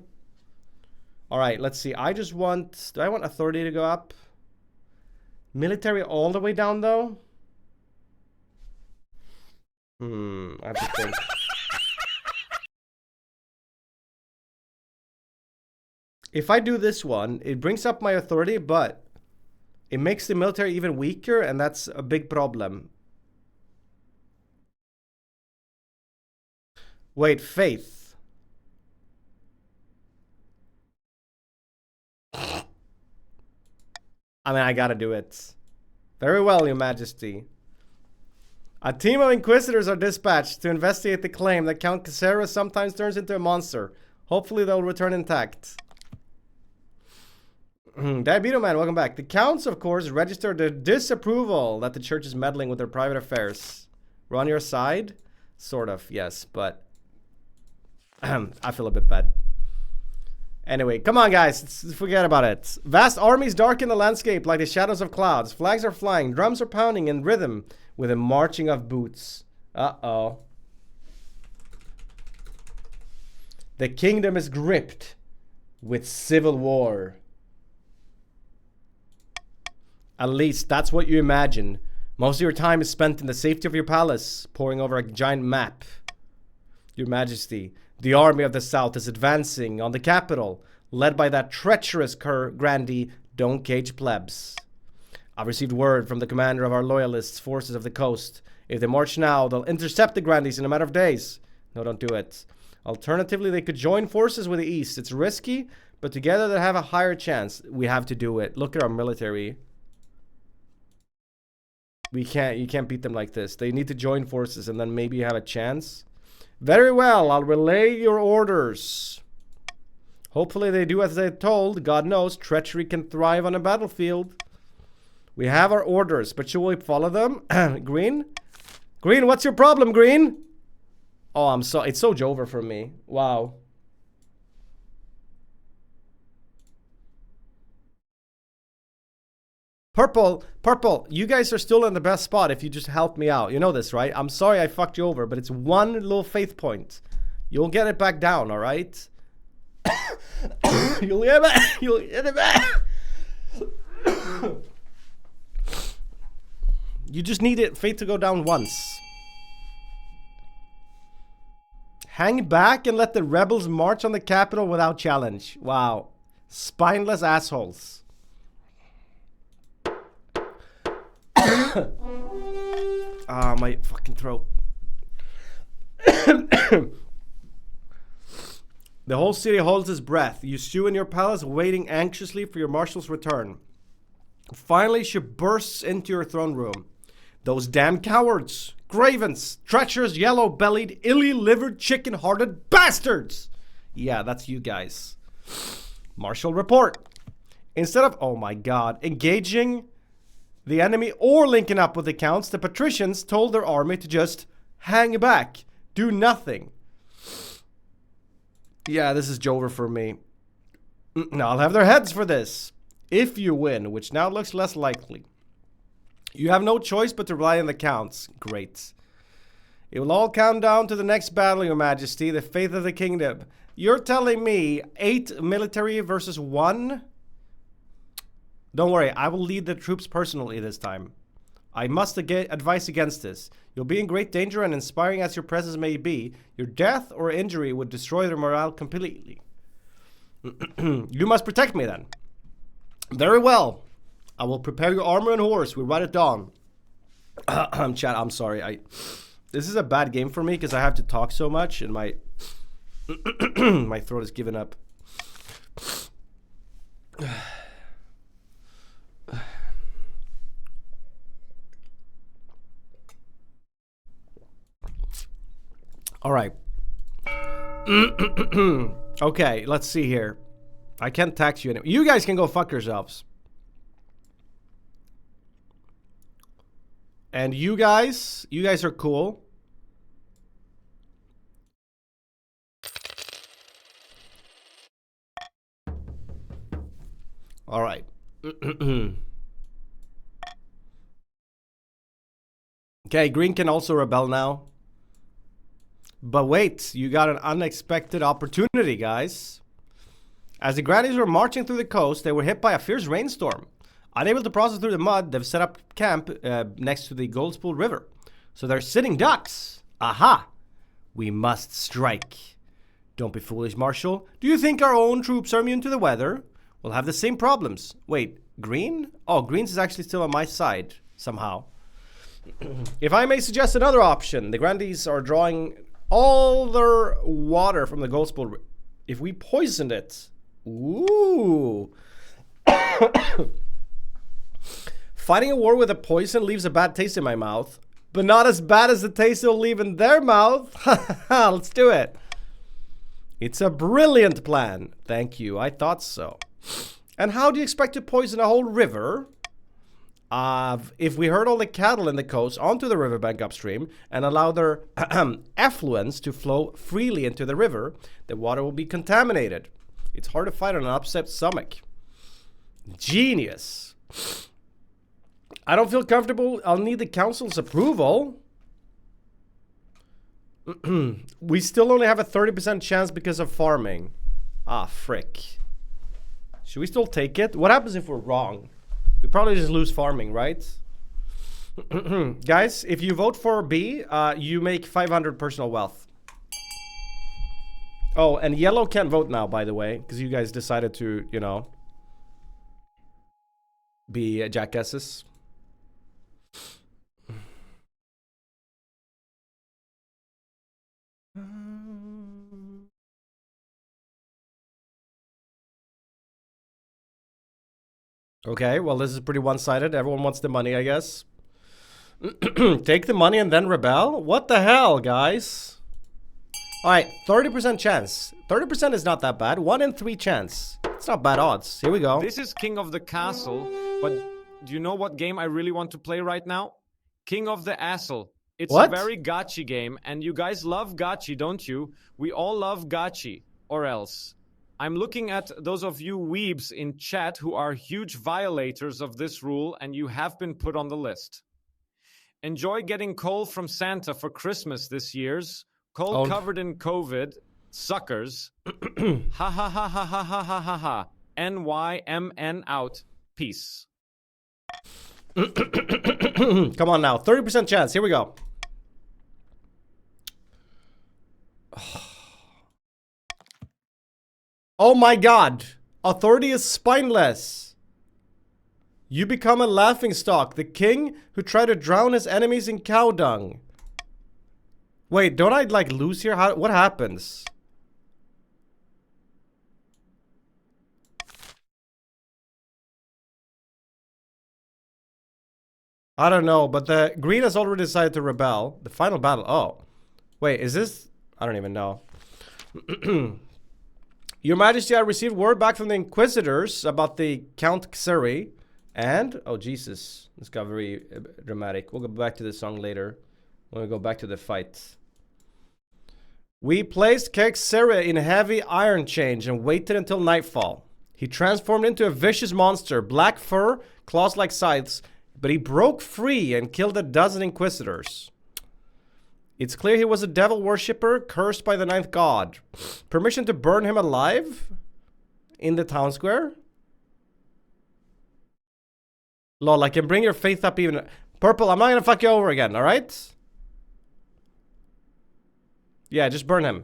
Alright, let's see. I just want... Do I want authority to go up? Military all the way down, though? I have to think. If I do this one, it brings up my authority, but it makes the military even weaker, and that's a big problem. Wait, faith. I mean, I gotta do it. Very well, Your Majesty. A team of inquisitors are dispatched to investigate the claim that Count Casera sometimes turns into a monster. Hopefully they'll return intact. Diabeto Man, welcome back. The counts, of course, registered their disapproval that the church is meddling with their private affairs. We're on your side? Sort of, yes, but I feel a bit bad. Anyway, come on, guys. Forget about it. Vast armies darken the landscape like the shadows of clouds. Flags are flying. Drums are pounding in rhythm with a marching of boots. Uh-oh. The kingdom is gripped with civil war. At least that's what you imagine. Most of your time is spent in the safety of your palace, poring over a giant map. Your Majesty, the army of the south is advancing on the capital, led by that treacherous grandee, Don't Cage Plebs. I've received word from the commander of our loyalists' forces of the coast. If they march now, they'll intercept the grandees in a matter of days. No, don't do it. Alternatively, they could join forces with the east. It's risky, but together they have a higher chance. We have to do it. Look at our military. You can't beat them like this. They need to join forces and then maybe you have a chance. Very well, I'll relay your orders. Hopefully they do as they're told. God knows, treachery can thrive on a battlefield. We have our orders, but should we follow them? Green? Green, what's your problem, Green? Oh, it's so Jover for me. Wow. Purple, you guys are still in the best spot if you just help me out. You know this, right? I'm sorry I fucked you over, but it's one little faith point. You'll get it back down, all right? You'll get it back. You just need it, faith to go down once. Hang back and let the rebels march on the capital without challenge. Wow. Spineless assholes. Ah, my fucking throat. The whole city holds its breath. You stew in your palace, waiting anxiously for your marshal's return. Finally, she bursts into your throne room. Those damn cowards, cravens, treacherous, yellow-bellied, illy-livered, chicken-hearted bastards! Yeah, that's you guys. Marshal report. Instead of, oh my god, engaging the enemy or linking up with the counts, the patricians told their army to just hang back, do nothing. Yeah, this is Jover for me. I'll have their heads for this. If you win, which now looks less likely, you have no choice but to rely on the counts. Great. It will all count down to the next battle, Your Majesty, the fate of the kingdom. You're telling me 8 military versus 1? Don't worry, I will lead the troops personally this time. I must advise against this. You'll be in great danger, and inspiring as your presence may be, your death or injury would destroy their morale completely. You must protect me then. Very well. I will prepare your armor and horse. We ride at dawn. Chat, I'm sorry. This is a bad game for me because I have to talk so much and my my throat is giving up. All right. Okay, let's see here. I can't tax you anymore. You guys can go fuck yourselves. And you guys are cool. All right. Okay, green can also rebel now. But wait, you got an unexpected opportunity, guys. As the grannies were marching through the coast, they were hit by a fierce rainstorm. Unable to process through the mud, they've set up camp next to the Goldspool River. So they're sitting ducks. Aha! We must strike. Don't be foolish, Marshal. Do you think our own troops are immune to the weather? We'll have the same problems. Wait, green? Oh, greens is actually still on my side, somehow. If I may suggest another option, the grannies are drawing all their water from the Goldspool. If we poisoned it, ooh. Fighting a war with a poison leaves a bad taste in my mouth, but not as bad as the taste it'll leave in their mouth. Let's do it. It's a brilliant plan. Thank you. I thought so. And how do you expect to poison a whole river? If we herd all the cattle in the coast onto the riverbank upstream and allow their effluents to flow freely into the river, the water will be contaminated. It's hard to fight on an upset stomach. Genius. I don't feel comfortable. I'll need the council's approval. We still only have a 30% chance because of farming. Ah, frick. Should we still take it? What happens if we're wrong? We probably just lose farming, right? Guys, if you vote for B, you make 500 personal wealth. Oh, and yellow can't vote now, by the way, because you guys decided to, you know, be jackasses. Okay, well, this is pretty one-sided. Everyone wants the money, I guess. Take the money and then rebel? What the hell, guys? Alright, 30% chance. 30% is not that bad. 1 in 3 chance. It's not bad odds. Here we go. This is King of the Castle, but do you know what game I really want to play right now? King of the Astle. It's What? a very gachi game, and you guys love gachi, don't you? We all love gachi, or else. I'm looking at those of you weebs in chat who are huge violators of this rule, and you have been put on the list. Enjoy getting coal from Santa for Christmas this year's. Coal covered in COVID. Suckers. Ha ha ha ha ha ha ha ha ha. NYMN out. Peace. Come on now. 30% chance. Here we go. Oh my god. Authority is spineless. You become a laughingstock. The king who tried to drown his enemies in cow dung. Wait, don't I like lose here? What happens? I don't know, but the green has already decided to rebel. The final battle. Oh. Wait, is this? I don't even know. Your Majesty, I received word back from the Inquisitors about the Count Xeri. And, oh Jesus, this got very dramatic. We'll go back to the song later. We'll go back to the fight. We placed Xeri in heavy iron chains and waited until nightfall. He transformed into a vicious monster, black fur, claws like scythes, but he broke free and killed a dozen inquisitors. It's clear he was a devil worshipper, cursed by the ninth god. Permission to burn him alive? In the town square? Lol, I can bring your faith up even... Purple, I'm not gonna fuck you over again, alright? Yeah, just burn him.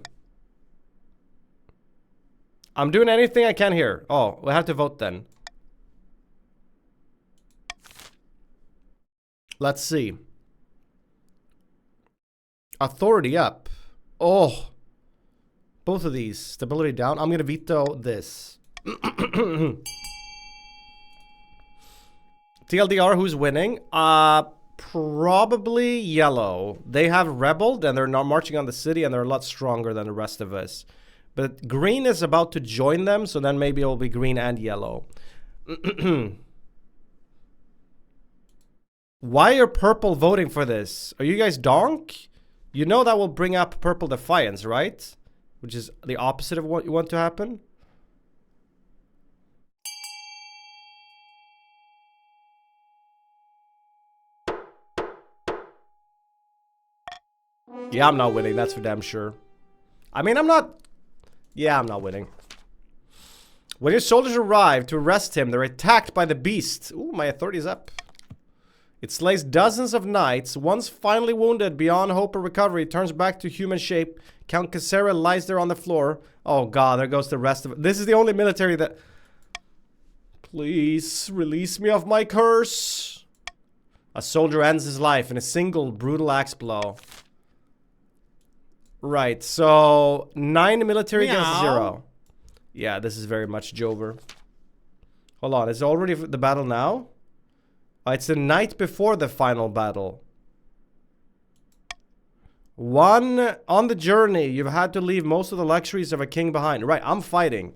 I'm doing anything I can here. Oh, we'll have to vote then. Let's see. Authority up. Oh. Both of these. Stability down. I'm gonna veto this. TLDR, who's winning? Probably yellow. They have rebelled and they're not marching on the city and they're a lot stronger than the rest of us. But green is about to join them, so then maybe it'll be green and yellow. Why are purple voting for this? Are you guys donk? You know that will bring up purple defiance, right? Which is the opposite of what you want to happen. Yeah, I'm not winning. That's for damn sure. I mean, I'm not... Yeah, I'm not winning. When your soldiers arrive to arrest him, they're attacked by the beast. Ooh, my authority is up. It slays dozens of knights. Once finally wounded beyond hope of recovery, turns back to human shape. Count Cassera lies there on the floor. Oh god, there goes the rest of it. This is the only military that... Please, release me of my curse. A soldier ends his life in a single brutal axe blow. Right, so 9 military against 0. Yeah, this is very much Jover. Hold on, is it already the battle now? It's the night before the final battle. 1, on the journey, you've had to leave most of the luxuries of a king behind. Right, I'm fighting.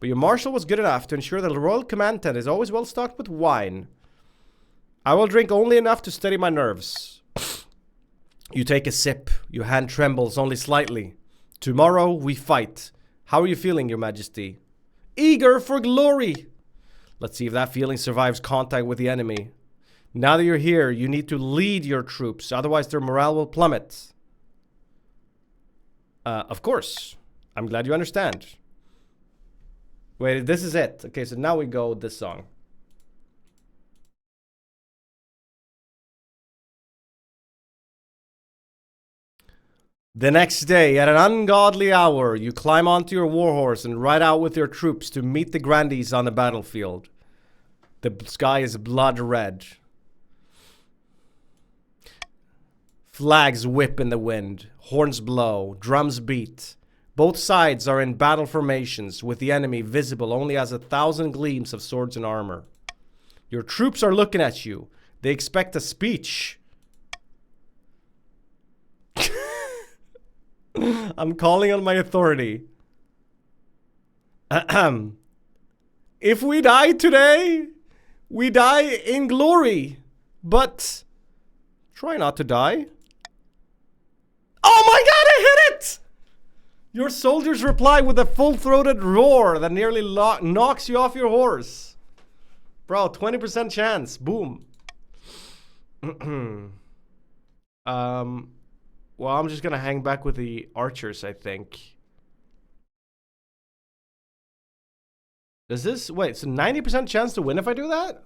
But your marshal was good enough to ensure that the royal command tent is always well stocked with wine. I will drink only enough to steady my nerves. You take a sip. Your hand trembles only slightly. Tomorrow we fight. How are you feeling, your majesty? Eager for glory. Let's see if that feeling survives contact with the enemy. Now that you're here, you need to lead your troops. Otherwise, their morale will plummet. Of course. I'm glad you understand. Wait, this is it. Okay, so now we go with this song. The next day, at an ungodly hour, you climb onto your warhorse and ride out with your troops to meet the grandees on the battlefield. The sky is blood red. Flags whip in the wind, horns blow, drums beat. Both sides are in battle formations, with the enemy visible only as 1,000 gleams of swords and armor. Your troops are looking at you. They expect a speech. I'm calling on my authority. If we die today, we die in glory. But try not to die. Oh my god, I hit it! Your soldiers reply with a full-throated roar that nearly knocks you off your horse. Bro, 20% chance. Boom. Well, I'm just gonna hang back with the archers, I think. Does this... Wait, so 90% chance to win if I do that?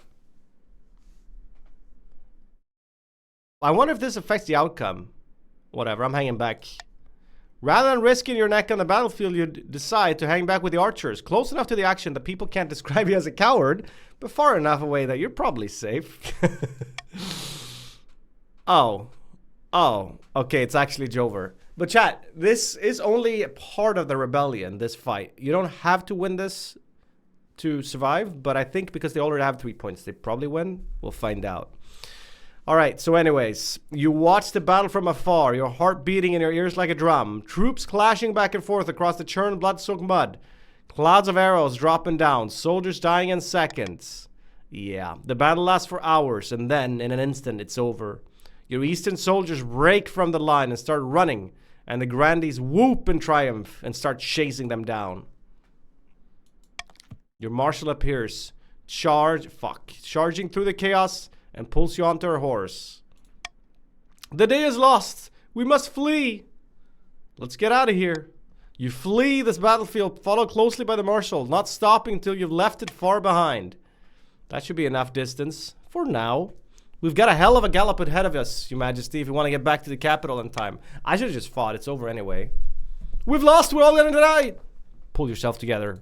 I wonder if this affects the outcome. Whatever, I'm hanging back. Rather than risking your neck on the battlefield, you decide to hang back with the archers. Close enough to the action that people can't describe you as a coward, but far enough away that you're probably safe. Oh. Oh, okay, it's actually Jover. But chat, this is only part of the rebellion, this fight. You don't have to win this to survive, but I think because they already have 3 points, they probably win. We'll find out. Alright, so anyways, you watch the battle from afar, your heart beating in your ears like a drum, troops clashing back and forth across the churned blood-soaked mud, clouds of arrows dropping down, soldiers dying in seconds. Yeah, the battle lasts for hours, and then, in an instant, it's over. Your eastern soldiers break from the line and start running, and the grandees whoop in triumph and start chasing them down. Your marshal appears. Charging through the chaos and pulls you onto her horse. The day is lost. We must flee. Let's get out of here. You flee this battlefield, followed closely by the marshal, not stopping until you've left it far behind. That should be enough distance. For now. We've got a hell of a gallop ahead of us, Your Majesty, if we want to get back to the capital in time. I should have just fought. It's over anyway. We've lost. We're all gonna die. Pull yourself together.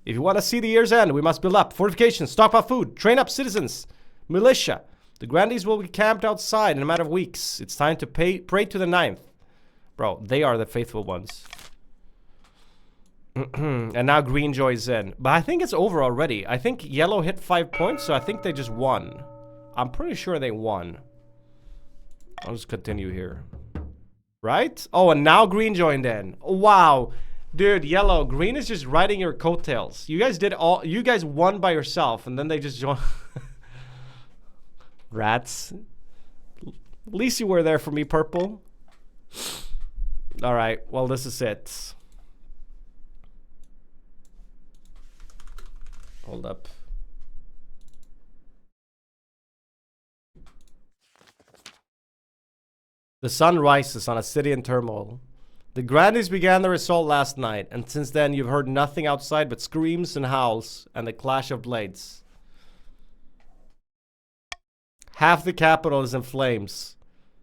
If you want to see the year's end, we must build up fortifications, stockpile food, train up citizens, militia. The grandees will be camped outside in a matter of weeks. It's time to pray to the 9th. Bro, they are the faithful ones. And now green joins in. But I think it's over already. I think yellow hit 5 points, so I think they just won. I'm pretty sure they won. I'll just continue here. Right? Oh, and now green joined in. Wow. Dude, yellow, green is just riding your coattails. You guys won by yourself, and then they just joined. Rats. At least you were there for me, purple. Alright, well, this is it. Hold up. The sun rises on a city in turmoil. The grandees began their assault last night, and since then you've heard nothing outside but screams and howls and the clash of blades. Half the capital is in flames.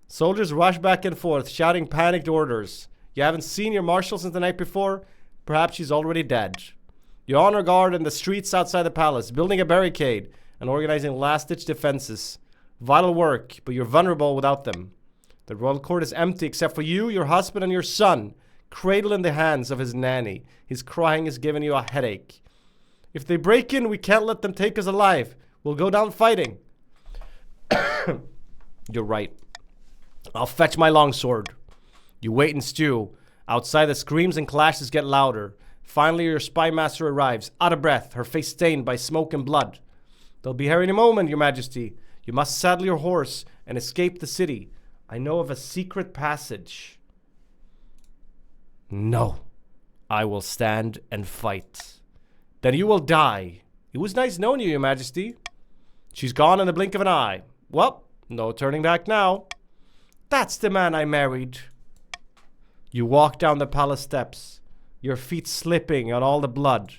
Soldiers rush back and forth, shouting panicked orders. You haven't seen your marshal since the night before? Perhaps she's already dead. You're on guard in the streets outside the palace, building a barricade and organizing last-ditch defenses. Vital work, but you're vulnerable without them. The royal court is empty except for you, your husband, and your son, cradled in the hands of his nanny. His crying is giving you a headache. If they break in, we can't let them take us alive. We'll go down fighting. You're right. I'll fetch my longsword. You wait and stew. Outside, the screams and clashes get louder. Finally, your spy master arrives, out of breath, her face stained by smoke and blood. They'll be here any moment, Your Majesty. You must saddle your horse and escape the city. I know of a secret passage. No. I will stand and fight. Then you will die. It was nice knowing you, Your Majesty. She's gone in the blink of an eye. Well, no turning back now. That's the man I married. You walk down the palace steps, your feet slipping on all the blood.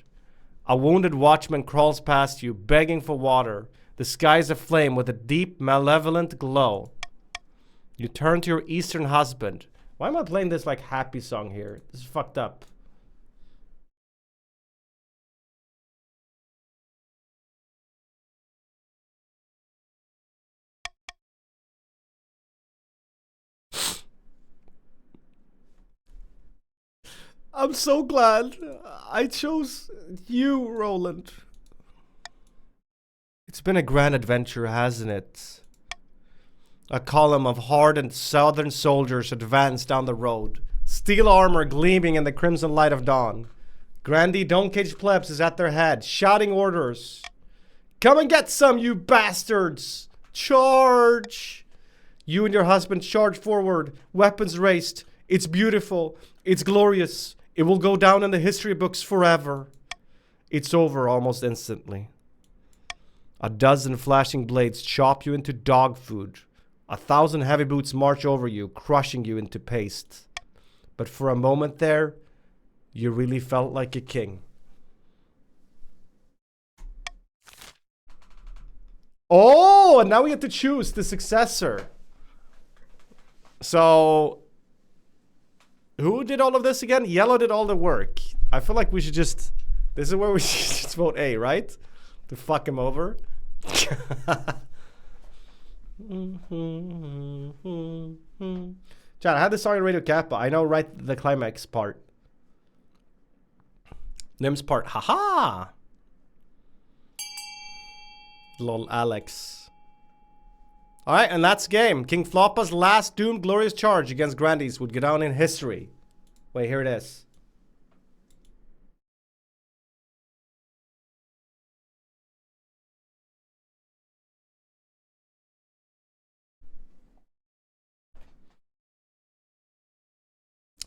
A wounded watchman crawls past you, begging for water. The sky's aflame with a deep, malevolent glow. You turn to your Eastern husband. Why am I playing this like happy song here? This is fucked up. I'm so glad I chose you, Roland. It's been a grand adventure, hasn't it? A column of hardened southern soldiers advanced down the road, steel armor gleaming in the crimson light of dawn. Grandee Doncage plebs is at their head, shouting orders. Come and get some, you bastards! Charge! You and your husband charge forward, weapons raised. It's beautiful. It's glorious. It will go down in the history books forever. It's over almost instantly. A dozen flashing blades chop you into dog food. 1,000 heavy boots march over you, crushing you into paste. But for a moment there, you really felt like a king. Oh, and now we get to choose the successor. So, who did all of this again? Yellow did all the work. I feel like we should just... This is where we should just vote A, right? To fuck him over. Chad, I had this song on Radio Kappa. I know right the climax part. Nym's part. Haha! Lol, Alex. Alright, and that's game. King Floppa's last doomed glorious charge against Grandees would go down in history. Wait, here it is.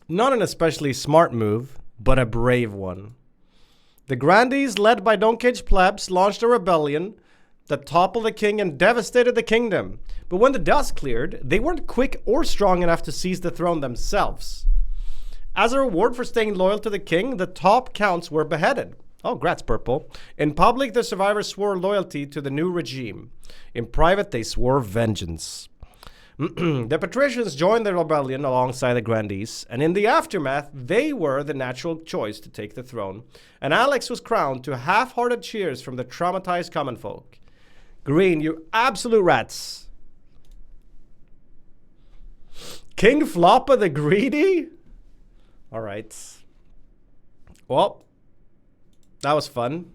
Not an especially smart move, but a brave one. The Grandees, led by Doncage plebs, launched a rebellion that toppled the king and devastated the kingdom. But when the dust cleared, they weren't quick or strong enough to seize the throne themselves. As a reward for staying loyal to the king, the top counts were beheaded. Oh, grats, Purple. In public, the survivors swore loyalty to the new regime. In private, they swore vengeance. The patricians joined the rebellion alongside the Grandees, and in the aftermath, they were the natural choice to take the throne. And Alex was crowned to half-hearted cheers from the traumatized common folk. Green, you absolute rats. King Floppa the Greedy? Alright. Well, that was fun.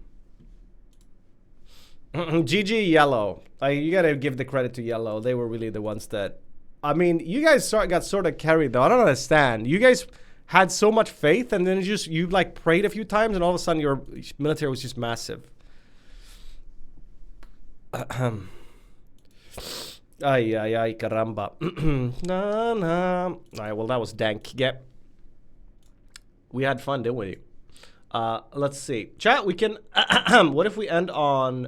GG Yellow. You gotta give the credit to Yellow. They were really the ones that... I mean, you guys got sort of carried though. I don't understand. You guys had so much faith and then you like prayed a few times and all of a sudden your military was just massive. Ay, caramba. Nah, nah. Alright, well that was dank. Yep. We had fun, didn't we? Let's see. Chat, we can... what if we end on...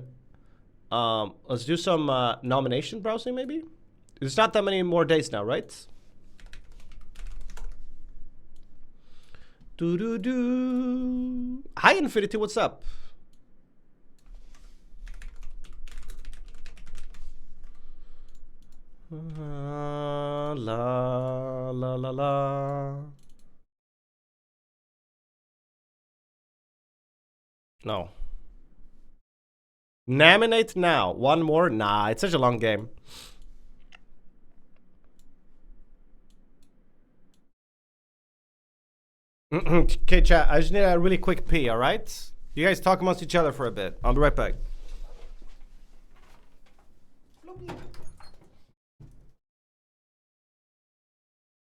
let's do some nomination browsing, maybe? There's not that many more days now, right? Doo-doo-doo. Hi, Infinity, what's up? La, la, la, la. No. Nominate now. One more? Nah, it's such a long game. Okay, chat. I just need a really quick pee, alright? You guys talk amongst each other for a bit. I'll be right back.